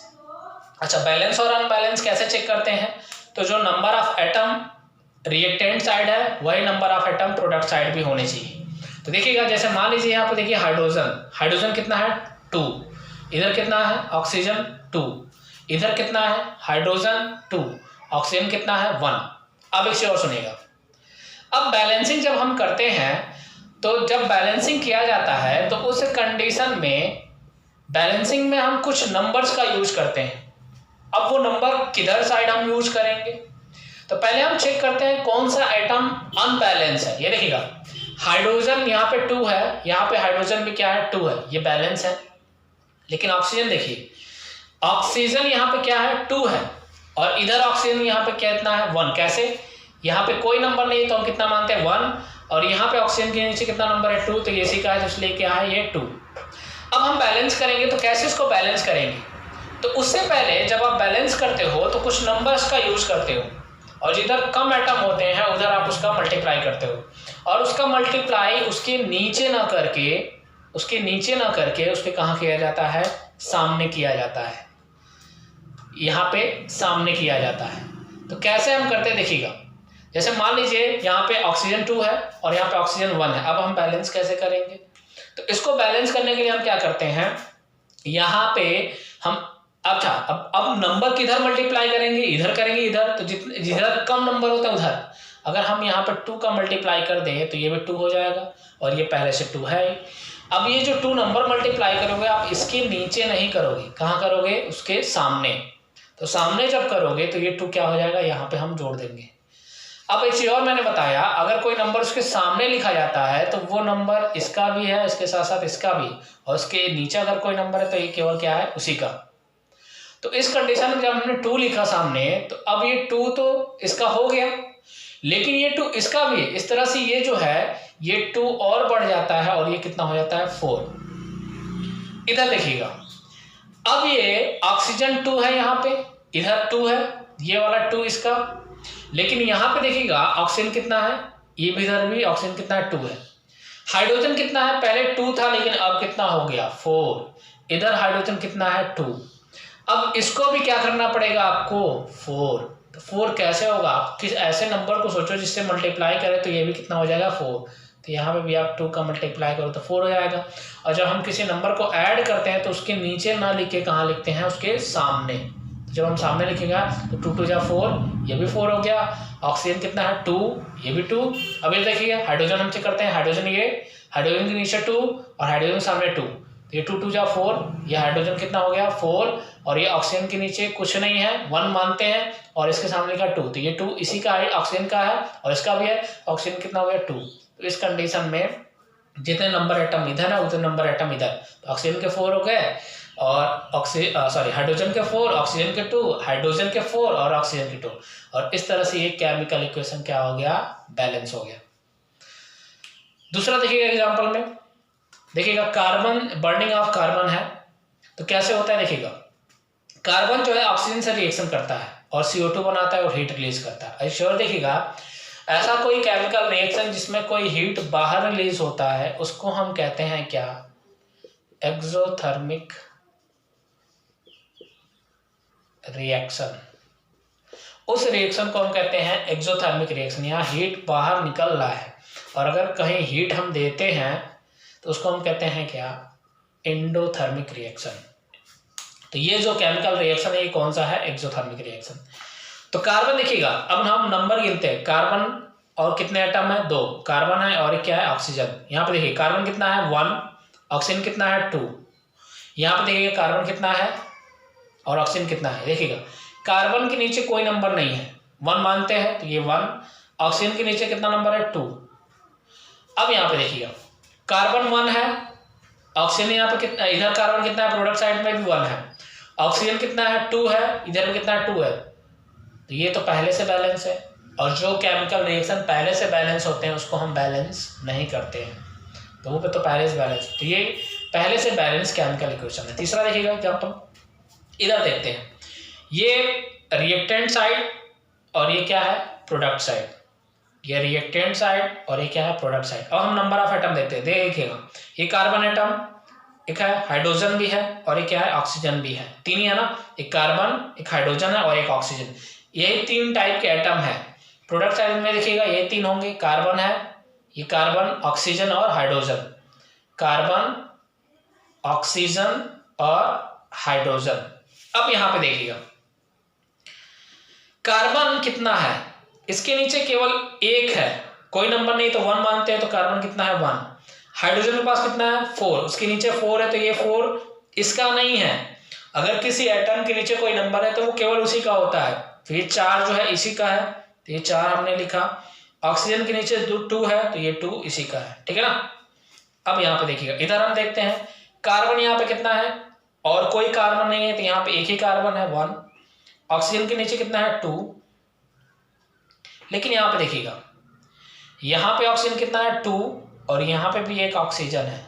अच्छा, बैलेंस और अनबैलेंस कैसे चेक करते हैं, तो जो number of atom reactant side है वही number of atom product side भी होने चाहिए। तो देखिएगा, जैसे मान लीजिए यहाँ पे देखिए हाइड्रोजन कितना है 2, इधर कितना है ऑक्सीजन 2, इधर कितना है हाइड्रोजन 2, ऑक्सीजन कितना है 1। अब एक चीज और सुनिएगा, अब बैलेंसिंग जब हम करते हैं तो जब बैलेंसिंग किया जाता है तो उस कंडीशन में बैलेंसिंग में हम कुछ नंबर्स का यूज करते हैं। अब वो नंबर किधर साइड हम यूज करेंगे, तो पहले हम चेक करते हैं कौन सा एटम अनबैलेंस है। ये देखिएगा, हाइड्रोजन यहाँ पे 2 है, यहाँ पे हाइड्रोजन भी क्या है 2 है, ये बैलेंस है। लेकिन ऑक्सीजन देखिए, ऑक्सीजन यहाँ पे क्या है 2 है और इधर ऑक्सीजन यहाँ पे कितना है 1। कैसे, यहाँ पे कोई नंबर नहीं है तो हम कितना मानते हैं 1, और यहाँ पे ऑक्सीजन के नीचे कितना नंबर है 2, तो ये इसी का है, तो इसलिए क्या है ये 2। अब हम बैलेंस करेंगे, तो कैसे इसको बैलेंस करेंगे, तो उससे पहले जब आप बैलेंस करते हो तो कुछ नंबर्स का यूज करते हो, और जिधर कम एटम होते हैं उधर आप उसका मल्टीप्लाई करते हो, और उसका मल्टीप्लाई उसके नीचे ना करके उसके कहाँ किया जाता है, सामने किया जाता है, यहाँ पे सामने किया जाता है। तो कैसे हम करते हैं देखिएगा, जैसे मान लीजिए यहाँ पे ऑक्सीजन 2 है और यहाँ पे ऑक्सीजन 1 है। अब हम बैलेंस कैसे करेंगे, तो इसको बैलेंस करने के लिए हम क्या करते हैं, यहाँ पे हम अब नंबर किधर मल्टीप्लाई करेंगे, इधर करेंगे, इधर, तो जिधर कम नंबर होता है उधर। अगर हम यहाँ पर 2 का मल्टीप्लाई कर दें तो ये भी 2 हो जाएगा, और ये पहले से 2 है। अब ये जो 2 नंबर मल्टीप्लाई करोगे आप इसके नीचे नहीं करोगे, कहाँ करोगे, उसके सामने। तो सामने जब करोगे तो ये 2 क्या हो जाएगा, यहाँ पे हम जोड़ देंगे। अब एक चीज और मैंने बताया, अगर कोई नंबर उसके सामने लिखा जाता है तो वो नंबर इसका भी है, इसके साथ साथ इसका भी, और उसके नीचे अगर कोई नंबर है तो ये केवल क्या है, उसी का। तो इस कंडीशन में जब हमने 2 लिखा सामने, तो अब ये 2 तो इसका हो गया, लेकिन ये 2 इसका भी, इस तरह से ये जो है ये 2 और बढ़ जाता है और ये कितना हो जाता है 4। इधर देखिएगा, अब ये ऑक्सीजन 2 है, यहाँ पे इधर 2 है, ये वाला 2 इसका, लेकिन यहाँ पे देखिएगा ऑक्सीजन कितना है, ये भी इधर भी ऑक्सीजन कितना है 2 है। हाइड्रोजन कितना है, पहले 2 था लेकिन अब कितना हो गया 4। इधर हाइड्रोजन कितना है 2। अब इसको भी क्या करना पड़ेगा आपको 4। तो 4 कैसे होगा, आप किस ऐसे नंबर को सोचो जिससे मल्टीप्लाई करें तो ये भी कितना हो जाएगा 4। तो यहाँ पे भी आप 2 का मल्टीप्लाई करो तो 4 हो जाएगा। और जब हम किसी नंबर को ऐड करते हैं तो उसके नीचे ना लिख के कहाँ लिखते हैं, उसके सामने। तो जब हम सामने लिखेगा तो 2 2 जा 4, ये भी 4 हो गया। ऑक्सीजन कितना है 2, ये भी 2। अब ये देखिए हाइड्रोजन हम चेक करते हैं, हाइड्रोजन हाइड्रोजन के नीचे 2 और हाइड्रोजन सामने 2, तो ये 2 2 जा 4, ये हाइड्रोजन कितना हो गया 4, और ये ऑक्सीजन के नीचे कुछ नहीं है 1 मानते हैं और इसके सामने का 2, तो ये 2 इसी का है, ऑक्सीजन का है और इसका भी है। ऑक्सीजन कितना हो गया 2। तो इस कंडीशन में जितने नंबर एटम इधर है उतने नंबर एटम इधर, तो ऑक्सीजन के 4 हो गए और हाइड्रोजन के 4, ऑक्सीजन के 2, हाइड्रोजन के 4 और ऑक्सीजन के 2, और इस तरह से ये केमिकल इक्वेशन क्या हो गया, बैलेंस हो गया। दूसरा देखिएगा एग्जांपल में, देखिएगा कार्बन, बर्निंग ऑफ कार्बन है तो कैसे होता है। देखिएगा कार्बन जो है ऑक्सीजन से रिएक्शन करता है और CO2 बनाता है और हीट रिलीज करता है। श्योर देखिएगा ऐसा कोई केमिकल रिएक्शन जिसमें कोई हीट बाहर रिलीज होता है उसको हम कहते हैं क्या, एक्सोथर्मिक रिएक्शन। उस रिएक्शन को हम कहते हैं एक्सोथर्मिक रिएक्शन। यहाँ हीट बाहर निकल रहा है और अगर कहीं हीट हम देते हैं तो उसको हम कहते हैं क्या, एंडोथर्मिक रिएक्शन। तो ये जो केमिकल रिएक्शन है ये कौन सा है, एक्सोथर्मिक रिएक्शन। तो कार्बन देखिएगा, अब हम नंबर गिनते हैं, कार्बन और कितने एटम है 2, कार्बन है और क्या है ऑक्सीजन। यहाँ पे देखिए कार्बन कितना है 1, ऑक्सीजन कितना है 2। यहाँ पे देखिए कार्बन कितना है और ऑक्सीजन कितना है। देखिएगा कार्बन के नीचे कोई नंबर नहीं है, 1 मानते हैं तो ये 1, ऑक्सीजन के नीचे कितना नंबर है 2। अब यहाँ पे देखिएगा कार्बन 1 है, ऑक्सीजन यहाँ पे कितना, इधर कार्बन कितना है, प्रोडक्ट साइड में भी 1 है, ऑक्सीजन कितना है 2 है, इधर भी कितना है 2 है, तो ये तो पहले से बैलेंस है। और जो केमिकल रिएक्शन पहले से बैलेंस होते हैं उसको हम बैलेंस नहीं करते हैं, तो वो तो पहले से बैलेंस, तो ये पहले से बैलेंस केमिकल इक्वेशन है। तीसरा देखिएगा एग्जांपल, इधर देखते हैं, ये रिएक्टेंट साइड और ये क्या है प्रोडक्ट साइड, ये रिएक्टेंट साइड और ये क्या है प्रोडक्ट साइड। अब हम नंबर ऑफ एटम देखते हैं, देखिएगा ये कार्बन एटम, एक है हाइड्रोजन भी है और एक क्या है ऑक्सीजन भी है, 3 ही है ना, एक कार्बन, एक हाइड्रोजन है और एक ऑक्सीजन, ये 3 टाइप के एटम है। प्रोडक्ट साइड में देखिएगा ये 3 होंगे, कार्बन है, ये कार्बन, ऑक्सीजन और हाइड्रोजन, कार्बन, ऑक्सीजन और हाइड्रोजन। अब यहां पे देखिएगा कार्बन कितना है, इसके नीचे केवल 1 है, कोई नंबर नहीं तो 1 मानते हैं, तो कार्बन कितना है 1। हाइड्रोजन के पास कितना है 4, उसके नीचे 4 है तो ये 4 इसका नहीं है। अगर किसी एटम के नीचे कोई नंबर है तो वो केवल उसी का होता है, तो ये 4 जो है इसी का है, तो ये 4 हमने लिखा। ऑक्सीजन के नीचे 2 है तो ये 2 इसी का है, ठीक है ना। अब यहाँ पे देखिएगा, इधर हम देखते हैं कार्बन यहाँ पे कितना है और कोई कार्बन नहीं है, तो यहाँ पे एक ही कार्बन है 1, ऑक्सीजन के नीचे कितना है 2, लेकिन यहाँ पे देखिएगा यहाँ पे ऑक्सीजन कितना है 2 और यहाँ पे भी एक ऑक्सीजन है,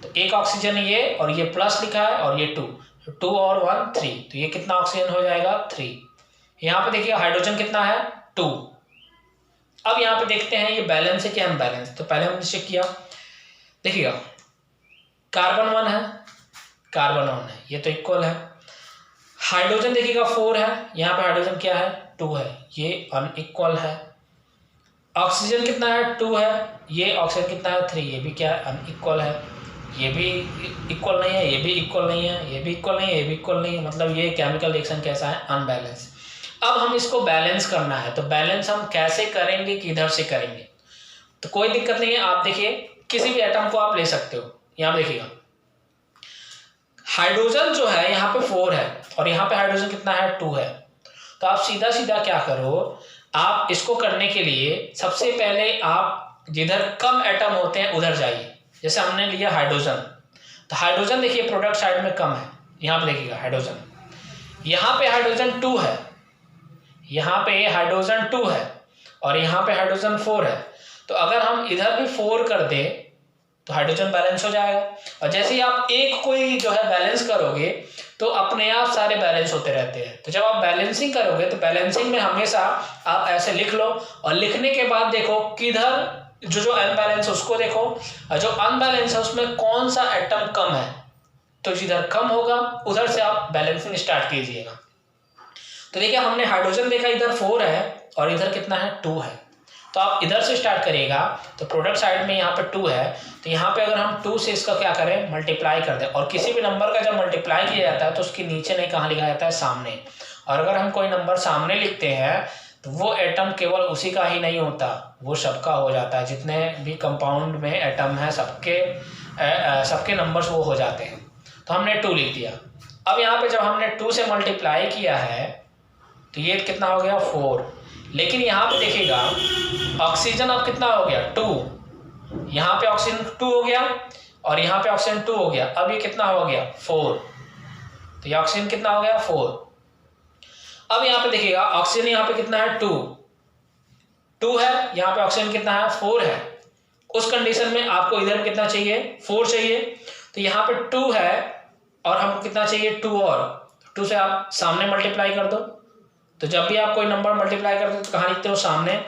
तो एक ऑक्सीजन ये और ये प्लस लिखा है और ये 2 और 1 3, तो ये कितना ऑक्सीजन हो जाएगा 3। यहाँ पे देखिए हाइड्रोजन कितना है 2। अब यहाँ पे देखते हैं ये बैलेंस है क्या अनबैलेंस, तो पहले हमने चेक किया, देखिएगा कार्बन 1 है, कार्बन 1 है, ये तो इक्वल है। हाइड्रोजन देखिएगा 4 है, यहाँ पे हाइड्रोजन क्या है 2 है, ये अनइक्वल है। ऑक्सीजन कितना है 2 है, ये ऑक्सीजन कितना है 3, ये भी क्या है अनइक्वल है, ये भी इक्वल नहीं है, ये भी इक्वल नहीं है, ये भी इक्वल नहीं है, ये भी इक्वल नहीं है, मतलब ये केमिकल रिएक्शन कैसा है अनबैलेंस। अब हम इसको बैलेंस करना है, तो बैलेंस हम कैसे करेंगे, किधर से करेंगे, तो कोई दिक्कत नहीं है। आप देखिए किसी भी एटम को आप ले सकते हो, यहाँ देखिएगा हाइड्रोजन जो है यहाँ पे 4 है और यहाँ पे हाइड्रोजन कितना है 2 है, तो आप सीधा सीधा क्या करो, आप इसको करने के लिए सबसे पहले आप जिधर कम एटम होते हैं उधर जाइए। जैसे हमने लिया हाइड्रोजन, तो हाइड्रोजन देखिए प्रोडक्ट साइड में कम है, यहाँ पे देखिएगा हाइड्रोजन, यहाँ पे हाइड्रोजन 2 है, यहाँ पे हाइड्रोजन 2 है और यहाँ पे हाइड्रोजन 4 है। तो अगर हम इधर भी 4 कर दें तो हाइड्रोजन बैलेंस हो जाएगा। और जैसे ही आप एक कोई जो है बैलेंस करोगे तो अपने आप सारे बैलेंस होते रहते हैं। तो जब आप बैलेंसिंग करोगे तो बैलेंसिंग में हमेशा आप ऐसे लिख लो और लिखने के बाद देखो किधर जो अनबैलेंस उसको देखो और जो अनबैलेंस है उसमें कौन सा एटम कम है, तो जिधर कम होगा उधर से आप बैलेंसिंग स्टार्ट कीजिएगा। तो देखिए हमने हाइड्रोजन देखा इधर 4 है और इधर कितना है 2 है। तो आप इधर से स्टार्ट करिएगा तो प्रोडक्ट साइड में यहाँ पे 2 है, तो यहाँ पे अगर हम 2 से इसका क्या करें मल्टीप्लाई कर दें। और किसी भी नंबर का जब मल्टीप्लाई किया जाता है तो उसके नीचे नहीं कहाँ लिखा जाता है सामने। और अगर हम कोई नंबर सामने लिखते हैं तो वो एटम केवल उसी का ही नहीं होता, वो सबका हो जाता है। जितने भी कंपाउंड में एटम है सबके नंबर्स वो हो जाते हैं। तो हमने 2 लिख दिया। अब यहाँ पे जब हमने 2 से मल्टीप्लाई किया है तो ये कितना हो गया 4। लेकिन यहाँ पे देखिएगा ऑक्सीजन अब कितना हो गया 2, यहाँ पे ऑक्सीजन 2 हो गया और यहाँ पे ऑक्सीजन 2 हो गया। अब ये कितना हो गया 4, तो ये ऑक्सीजन कितना हो गया 4। अब यहाँ पे देखिएगा ऑक्सीजन यहाँ पे कितना है 2 है, यहाँ पे ऑक्सीजन कितना है 4 है। उस कंडीशन में आपको इधर कितना चाहिए 4 चाहिए। तो यहाँ पे 2 है और हमको कितना चाहिए 2 और 2 से आप सामने मल्टीप्लाई कर दो। तो जब भी आप कोई नंबर मल्टीप्लाई करते हो तो कहाँ लिखते हो सामने।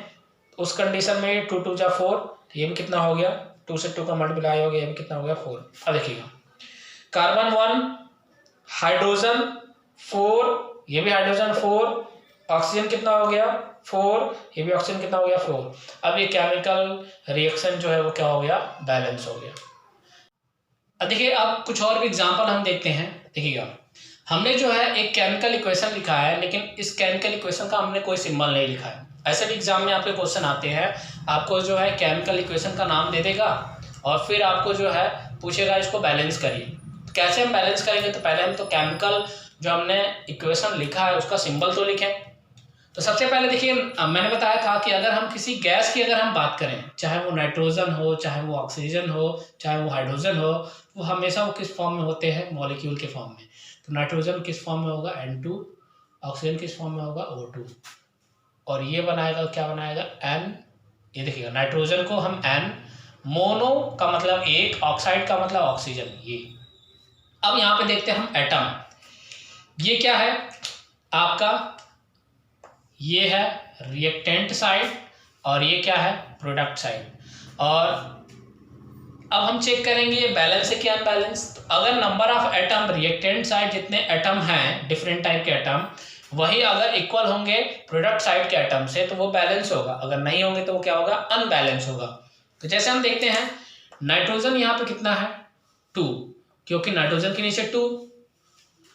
उस कंडीशन में 2 2 जा 4, तो ये भी कितना हो गया 2 से 2 का मल्टीप्लाई हो गया, ये भी कितना हो गया 4। अब देखिएगा कार्बन 1, हाइड्रोजन 4, ये भी हाइड्रोजन 4, ऑक्सीजन कितना हो गया 4, ये भी ऑक्सीजन कितना हो गया 4। अब ये केमिकल रिएक्शन जो है वो क्या हो गया बैलेंस हो गया। अब देखिए अब कुछ और भी एग्जाम्पल हम देखते हैं। देखिएगा हमने जो है एक केमिकल इक्वेशन लिखा है, लेकिन इस केमिकल इक्वेशन का हमने कोई सिंबल नहीं लिखा है। ऐसे भी एग्जाम में आपके क्वेश्चन आते हैं, आपको जो है केमिकल इक्वेशन का नाम दे देगा और फिर आपको जो है पूछेगा इसको बैलेंस करिए। तो कैसे हम बैलेंस करेंगे, तो पहले हम तो केमिकल जो हमने इक्वेशन लिखा है उसका सिंबल तो लिखें। तो सबसे पहले देखिए मैंने बताया था कि अगर हम किसी गैस की अगर हम बात करें, चाहे वो नाइट्रोजन हो, चाहे वो ऑक्सीजन हो, चाहे वो हाइड्रोजन हो, वो हमेशा वो किस फॉर्म में होते हैं मॉलिक्यूल के फॉर्म में। तो नाइट्रोजन किस फॉर्म में होगा N2, ऑक्सीजन किस फॉर्म में होगा O2 और ये बनाएगा क्या बनाएगा N। ये देखिएगा नाइट्रोजन को हम N, मोनो का मतलब एक, ऑक्साइड का मतलब ऑक्सीजन ये। अब यहाँ पे देखते हैं हम एटम, ये क्या है आपका, ये है रिएक्टेंट साइड और ये क्या है प्रोडक्ट साइड। और अब हम चेक करेंगे ये बैलेंस है कि अनबैलेंस। तो अगर number of atom reactant side जितने एटम हैं डिफरेंट टाइप के एटम वही अगर इक्वल होंगे प्रोडक्ट साइड के एटम से तो वो बैलेंस होगा, अगर नहीं होंगे तो वो क्या होगा अनबैलेंस होगा। तो जैसे हम देखते हैं नाइट्रोजन यहाँ पे कितना है 2, क्योंकि नाइट्रोजन के नीचे 2,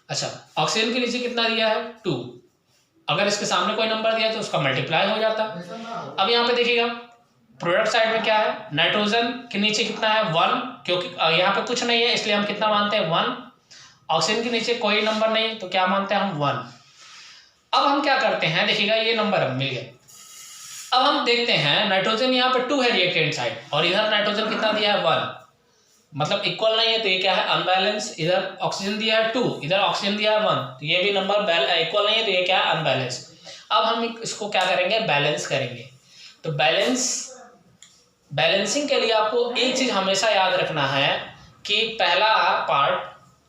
अच्छा ऑक्सीजन के नीचे कितना दिया है 2, अगर इसके सामने कोई नंबर दिया तो उसका मल्टीप्लाई हो जाता। अब यहाँ पे देखिएगा प्रोडक्ट साइड में क्या है, नाइट्रोजन के नीचे कितना है 1, क्योंकि यहाँ पे कुछ नहीं है इसलिए हम कितना मानते हैं 1। ऑक्सीजन के नीचे कोई नंबर नहीं तो क्या मानते हैं हम 1। अब हम क्या करते हैं, देखिएगा ये नंबर मिल गया। अब हम देखते हैं नाइट्रोजन यहाँ पे 2 है रिएक्टेंट साइड और इधर नाइट्रोजन कितना दिया है 1, मतलब इक्वल नहीं है तो ये क्या है अनबैलेंस। इधर ऑक्सीजन दिया है 2, इधर ऑक्सीजन दिया है 1, तो ये भी नंबर इक्वल नहीं है तो ये क्या है अनबैलेंस। अब हम इसको क्या करेंगे बैलेंस करेंगे। तो बैलेंसिंग के लिए आपको एक चीज हमेशा याद रखना है कि पहला पार्ट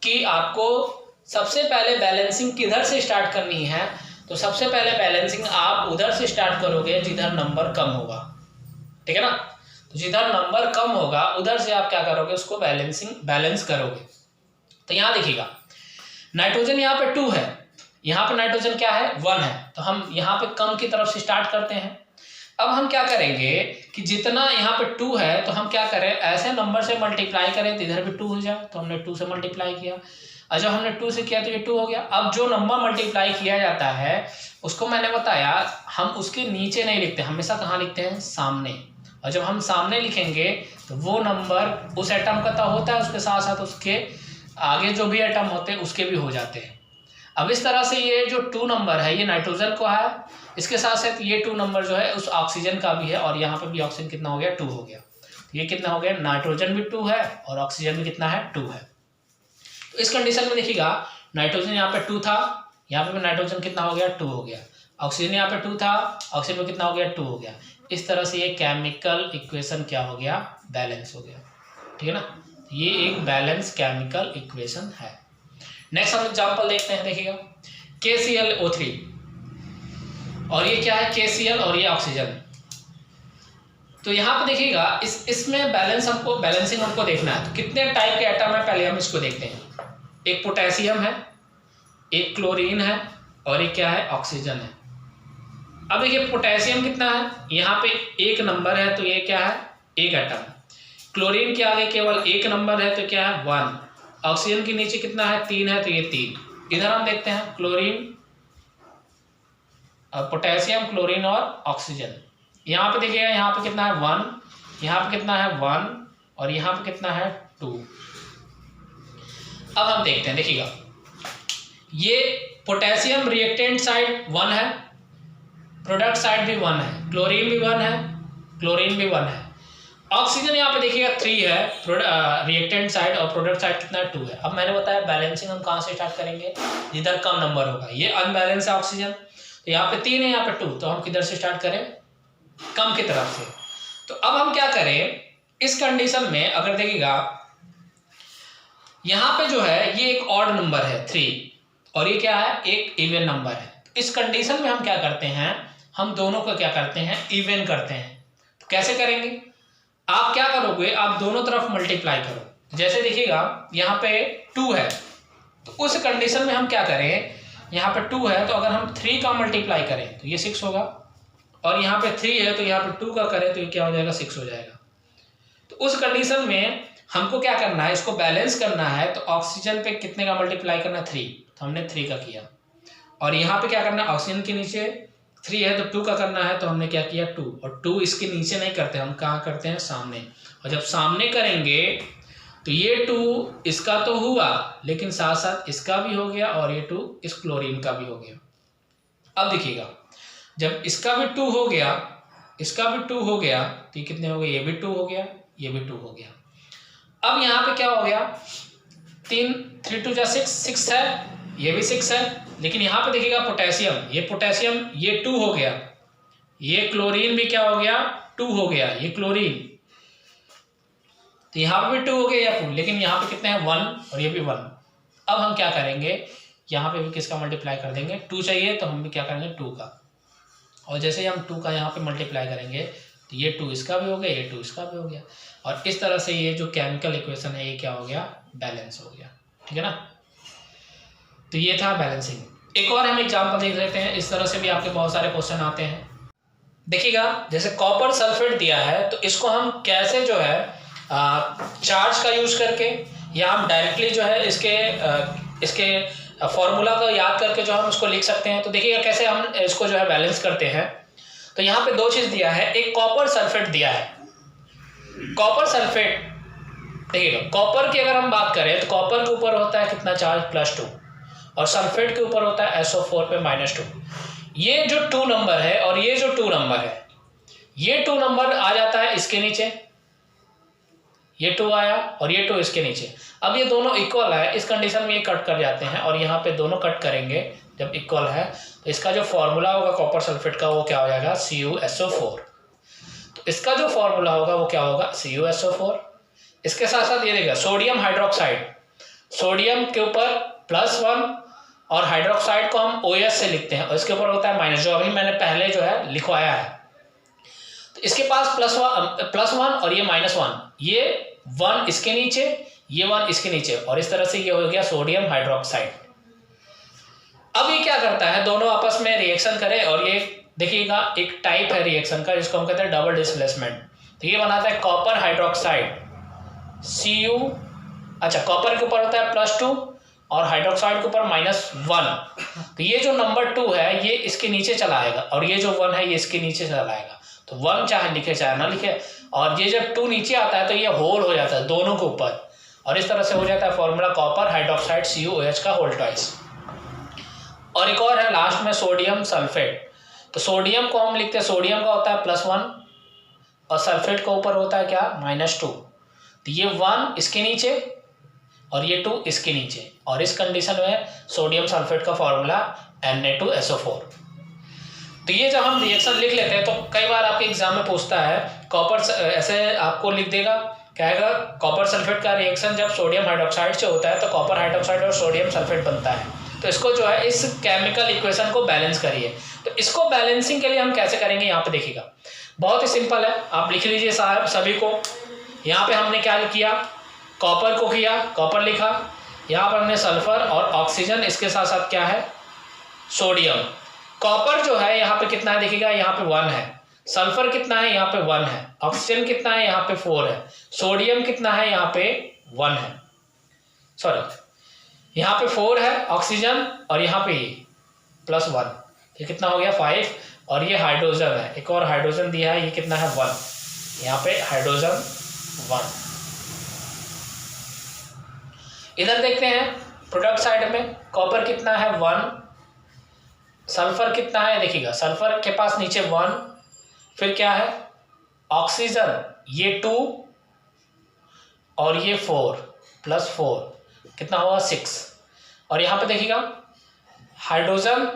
कि आपको सबसे पहले बैलेंसिंग किधर से स्टार्ट करनी है। तो सबसे पहले बैलेंसिंग आप उधर से स्टार्ट करोगे जिधर नंबर कम होगा, ठीक है ना। तो जिधर नंबर कम होगा उधर से आप क्या करोगे उसको बैलेंस करोगे। तो यहाँ देखिएगा नाइट्रोजन यहाँ पे 2 है, यहाँ पे नाइट्रोजन क्या है 1 है, तो हम यहाँ पे कम की तरफ से स्टार्ट करते हैं। अब हम क्या करेंगे कि जितना यहाँ पे 2 है तो हम क्या करें ऐसे नंबर से मल्टीप्लाई करें तो इधर भी 2 हो जाए। तो हमने 2 से मल्टीप्लाई किया और जब हमने 2 से किया तो ये 2 हो गया। अब जो नंबर मल्टीप्लाई किया जाता है उसको मैंने बताया हम उसके नीचे नहीं लिखते, हमेशा कहाँ लिखते हैं सामने। और जब हम सामने लिखेंगे तो वो नंबर उस एटम का तो होता है, उसके साथ साथ उसके आगे जो भी एटम होते हैं उसके भी हो जाते हैं। अब इस तरह से ये जो 2 नंबर है ये नाइट्रोजन को है, इसके साथ साथ ये 2 नंबर जो है उस ऑक्सीजन का भी है और यहाँ पे भी ऑक्सीजन कितना हो गया 2 हो गया। तो ये कितना हो गया नाइट्रोजन भी 2 है और ऑक्सीजन भी कितना है 2 है। तो इस कंडीशन में देखिएगा नाइट्रोजन यहाँ पे 2 था, यहाँ पे नाइट्रोजन कितना हो गया 2 हो गया, ऑक्सीजन यहाँ पे 2 था, ऑक्सीजन में कितना हो गया 2 हो गया। इस तरह से ये केमिकल इक्वेशन क्या हो गया, बैलेंस हो गया। ठीक है ना, ये एक बैलेंस केमिकल इक्वेशन है। नेक्स्ट हम एग्जांपल देखते हैं, देखिएगा KClO3 और ये क्या है KCl और ये ऑक्सीजन। तो यहाँ पे देखिएगा इसमें बैलेंसिंग हमको देखना है। तो कितने टाइप के एटम है पहले हम इसको देखते हैं। एक पोटेशियम है, एक क्लोरीन है और एक क्या है ऑक्सीजन है। अब देखिए पोटेशियम कितना है, यहाँ पे 1 नंबर है तो ये क्या है 1 एटम। क्लोरीन के आगे केवल 1 नंबर है तो क्या है 1। ऑक्सीजन के नीचे कितना है 3 है तो ये 3। इधर हम देखते हैं क्लोरीन, पोटेशियम, क्लोरीन और ऑक्सीजन। यहाँ पे देखिएगा यहाँ पे कितना है 1, यहाँ पे कितना है 1 और यहाँ पे कितना है 2। अब हम देखते हैं, देखिएगा ये पोटेशियम रिएक्टेंट साइड 1 है, प्रोडक्ट साइड भी 1 है, क्लोरीन भी 1 है, क्लोरीन भी 1 है। ऑक्सीजन यहाँ पे देखिएगा 3 है रिएक्टेंट साइड और प्रोडक्ट साइड कितना है 2 है। अब मैंने बताया बैलेंसिंग हम कहाँ से स्टार्ट करेंगे, जिधर कम नंबर होगा। ये अनबैलेंस है ऑक्सीजन, तो यहाँ पे 3 है यहाँ पे 2, तो हम किधर से स्टार्ट करें, कम की तरफ से। तो अब हम क्या करें इस कंडीशन में, अगर देखिएगा यहाँ पे जो है ये एक ऑड नंबर है 3 और ये क्या है एक इवन नंबर है। तो इस कंडीशन में हम क्या करते हैं, हम दोनों को क्या करते हैं इवन करते हैं। तो कैसे करेंगे, आप क्या करोगे, आप दोनों तरफ मल्टीप्लाई करो। जैसे देखिएगा यहाँ पे 2 है तो उस कंडीशन में हम क्या करें, यहाँ पे 2 है तो अगर हम 3 का मल्टीप्लाई करें तो ये 6 होगा, और यहाँ पे 3 है तो यहाँ पे 2 का करें तो ये क्या हो जाएगा 6 हो जाएगा। तो उस कंडीशन में हमको क्या करना है, इसको बैलेंस करना है। तो ऑक्सीजन पे कितने का मल्टीप्लाई करना है 3, तो हमने 3 का किया। और यहाँ पे क्या करना है, ऑक्सीजन के नीचे 3 है तो 2 का करना है, तो हमने क्या किया 2। और 2 इसके नीचे नहीं करते, हम कहाँ करते हैं सामने। और जब सामने करेंगे तो ये 2 इसका तो हुआ लेकिन साथ साथ इसका भी हो गया और ये 2 इस क्लोरीन का भी हो गया। अब देखिएगा जब इसका भी 2 हो गया, इसका भी 2 हो गया तो ये कितने हो गए, ये भी 2 हो गया, ये भी 2 हो गया। अब यहाँ पे क्या हो गया 3 2 जा 6 है, ये भी 6 है। लेकिन यहाँ पे देखिएगा पोटेशियम, ये पोटेशियम ये 2 हो गया, ये क्लोरीन भी क्या हो गया 2 हो गया, ये क्लोरीन। तो यहाँ पे भी 2 हो गया या 2, लेकिन यहाँ पे कितने हैं 1 और ये भी 1। अब हम क्या करेंगे, यहाँ पे भी किसका मल्टीप्लाई कर देंगे, 2 चाहिए तो हम भी क्या करेंगे 2 का। और जैसे ही हम 2 का यहाँ पे मल्टीप्लाई करेंगे तो ये 2 इसका भी हो गया, ये 2 इसका भी हो गया। और इस तरह से ये जो केमिकल इक्वेशन है ये क्या हो गया, बैलेंस हो गया। ठीक है ना, तो ये था बैलेंसिंग। एक और हम एग्जाम्पल देख लेते हैं, इस तरह से भी आपके बहुत सारे क्वेश्चन आते हैं। देखिएगा जैसे कॉपर सल्फेट दिया है तो इसको हम कैसे जो है चार्ज का यूज करके या हम डायरेक्टली जो है इसके फॉर्मूला को याद करके जो हम उसको लिख सकते हैं। तो देखिएगा कैसे हम इसको जो है बैलेंस करते हैं। तो यहाँ पे 2 चीज़ दिया है, एक कॉपर सल्फेट दिया है। कॉपर सल्फेट देखिएगा, कॉपर की अगर हम बात करें तो कॉपर के ऊपर होता है कितना चार्ज +2 और सल्फेट के ऊपर होता है SO4 पे -2। ये जो 2 नंबर है और ये जो 2 नंबर है, ये 2 नंबर आ जाता है इसके नीचे, ये 2 आया और ये 2 इसके नीचे। अब ये दोनों इक्वल है, इस कंडीशन में ये कट कर जाते हैं और यहाँ पे दोनों कट करेंगे जब इक्वल है। तो इसका जो फॉर्मूला होगा कॉपर सल्फेट का वो क्या हो जाएगा CuSO4। तो इसका जो फॉर्मूला होगा वो क्या होगा CuSO4। इसके साथ साथ ये देखिए सोडियम हाइड्रोक्साइड, सोडियम के ऊपर +1 और हाइड्रोक्साइड को हम OH से लिखते हैं और इसके ऊपर होता है माइनस, जो अभी मैंने पहले जो है लिखवाया है। तो इसके पास +1 और ये -1, ये 1 इसके नीचे, ये 1 इसके नीचे, और इस तरह से ये हो गया सोडियम हाइड्रोक्साइड। अब ये क्या करता है, दोनों आपस में रिएक्शन करें और ये देखिएगा एक टाइप है रिएक्शन का जिसको हम कहते हैं डबल डिस्प्लेसमेंट। तो ये बनाता है कॉपर हाइड्रोक्साइड Cu, अच्छा कॉपर के ऊपर होता है +2 और हाइड्रोक्साइड के ऊपर -1। तो ये जो नंबर 2 है ये इसके नीचे चला आएगा और ये जो 1 है ये इसके नीचे चला आएगा। तो 1 चाहे लिखे चाहे ना लिखे, और ये जब 2 नीचे आता है तो ये होल हो जाता है दोनों के ऊपर, और इस तरह से हो जाता है फॉर्मूला कॉपर हाइड्रोक्साइड CuOH का होल ट्वाइस। और एक और है लास्ट में सोडियम सल्फेट। तो सोडियम को हम लिखते हैं, सोडियम का होता है +1 और सल्फेट के ऊपर होता है क्या -2। तो ये 1 इसके नीचे और ये 2 इसके नीचे, और इस कंडीशन में सोडियम सल्फेट का फॉर्मूला Na2SO4। तो ये जब हम रिएक्शन लिख लेते हैं तो कई बार आपके एग्जाम में पूछता है कॉपर, ऐसे आपको लिख देगा, कहेगा कॉपर सल्फेट का रिएक्शन जब सोडियम हाइड्रोक्साइड से होता है तो कॉपर हाइड्रोक्साइड और सोडियम सल्फेट बनता है। तो इसको जो है इस केमिकल इक्वेशन को बैलेंस करिए। तो इसको बैलेंसिंग के लिए हम कैसे करेंगे यहाँ पे देखिएगा, बहुत ही सिंपल है। आप लिख लीजिए साहब सभी को। यहाँ पे हमने क्या किया, कॉपर को किया, कॉपर लिखा। यहाँ पर हमने सल्फर और ऑक्सीजन, इसके साथ साथ क्या है सोडियम। कॉपर जो है यहाँ पे कितना है देखिएगा, यहाँ पे 1 है। सल्फर कितना है, यहाँ पे 1 है। ऑक्सीजन कितना है, यहाँ पे 4 है। सोडियम कितना है, यहाँ पे 1 है, सॉरी यहाँ पे 4 है ऑक्सीजन, और यहाँ पे +1, ये कितना हो गया 5। और ये हाइड्रोजन है, एक और हाइड्रोजन दिया है, ये कितना है 1, यहाँ पे हाइड्रोजन 1। इधर देखते हैं प्रोडक्ट साइड में कॉपर कितना है 1, सल्फर कितना है देखिएगा, सल्फर के पास नीचे 1, फिर क्या है ऑक्सीजन ये 2 और ये 4 +4 कितना हुआ 6। और यहाँ पे देखिएगा हाइड्रोजन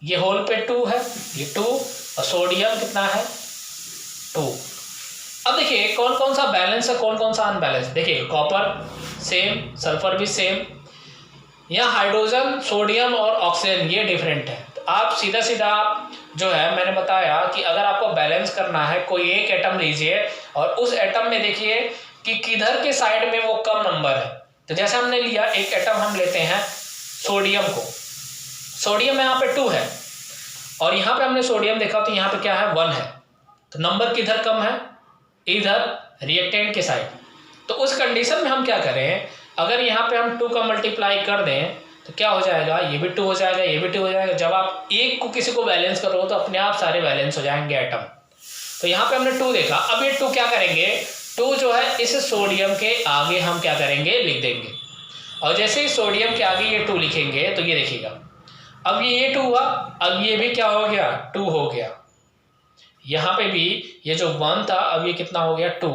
ये होल पे 2 है, ये 2, और सोडियम कितना है 2। अब देखिए कौन कौन सा बैलेंस है, कौन कौन सा अनबैलेंस। देखिए कॉपर सेम, सल्फर भी सेम, यहाँ हाइड्रोजन, सोडियम और ऑक्सीजन ये डिफरेंट है। तो आप सीधा सीधा जो है मैंने बताया कि अगर आपको बैलेंस करना है, कोई एक एटम लीजिए और उस एटम में देखिए कि किधर के साइड में वो कम नंबर है। तो जैसे हमने लिया एक एटम हम लेते हैं सोडियम को, सोडियम यहाँ पे 2 है और यहाँ पे हमने सोडियम देखा तो यहाँ पे क्या है 1 है। तो नंबर किधर कम है, इधर रिएक्टेंट के साइड। तो उस कंडीशन में हम क्या करें, अगर यहाँ पे हम 2 का मल्टीप्लाई कर दें तो क्या हो जाएगा, ये भी 2 हो जाएगा, ये भी 2 हो जाएगा। जब आप एक को किसी को बैलेंस करोगे तो अपने आप सारे बैलेंस हो जाएंगे एटम। तो यहाँ पे हमने 2 देखा, अब ये 2 क्या करेंगे, 2 जो है इस सोडियम के आगे हम क्या करेंगे लिख देंगे, और जैसे ही सोडियम के आगे ये 2 लिखेंगे तो ये देखिएगा अब ये 2 हुआ, अब ये भी क्या हो गया 2 हो गया। यहाँ पे भी ये जो 1 था अब ये कितना हो गया 2,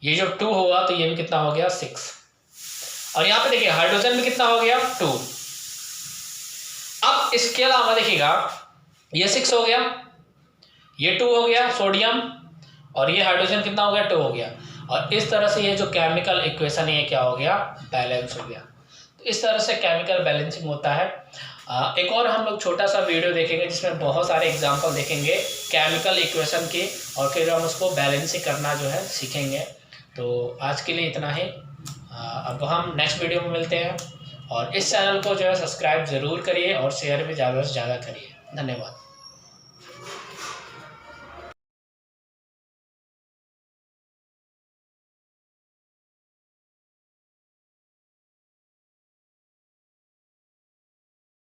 ये जो 2 हुआ तो ये भी कितना हो गया 6। और यहाँ पे देखिए हाइड्रोजन में कितना हो गया 2। अब इसके अलावा देखिएगा ये 6 हो गया, ये 2 हो गया सोडियम, और ये हाइड्रोजन कितना हो गया 2 हो गया। और इस तरह से ये जो केमिकल इक्वेशन है ये क्या हो गया बैलेंस हो गया। तो इस तरह से केमिकल बैलेंसिंग होता है। एक और हम लोग छोटा सा वीडियो देखेंगे जिसमें बहुत सारे एग्जाम्पल देखेंगे केमिकल इक्वेशन के, और फिर हम उसको बैलेंसिंग करना जो है सीखेंगे। तो आज के लिए इतना ही, अब हम नेक्स्ट वीडियो में मिलते हैं। और इस चैनल को जो है सब्सक्राइब ज़रूर करिए और शेयर भी ज़्यादा से ज़्यादा करिए। धन्यवाद।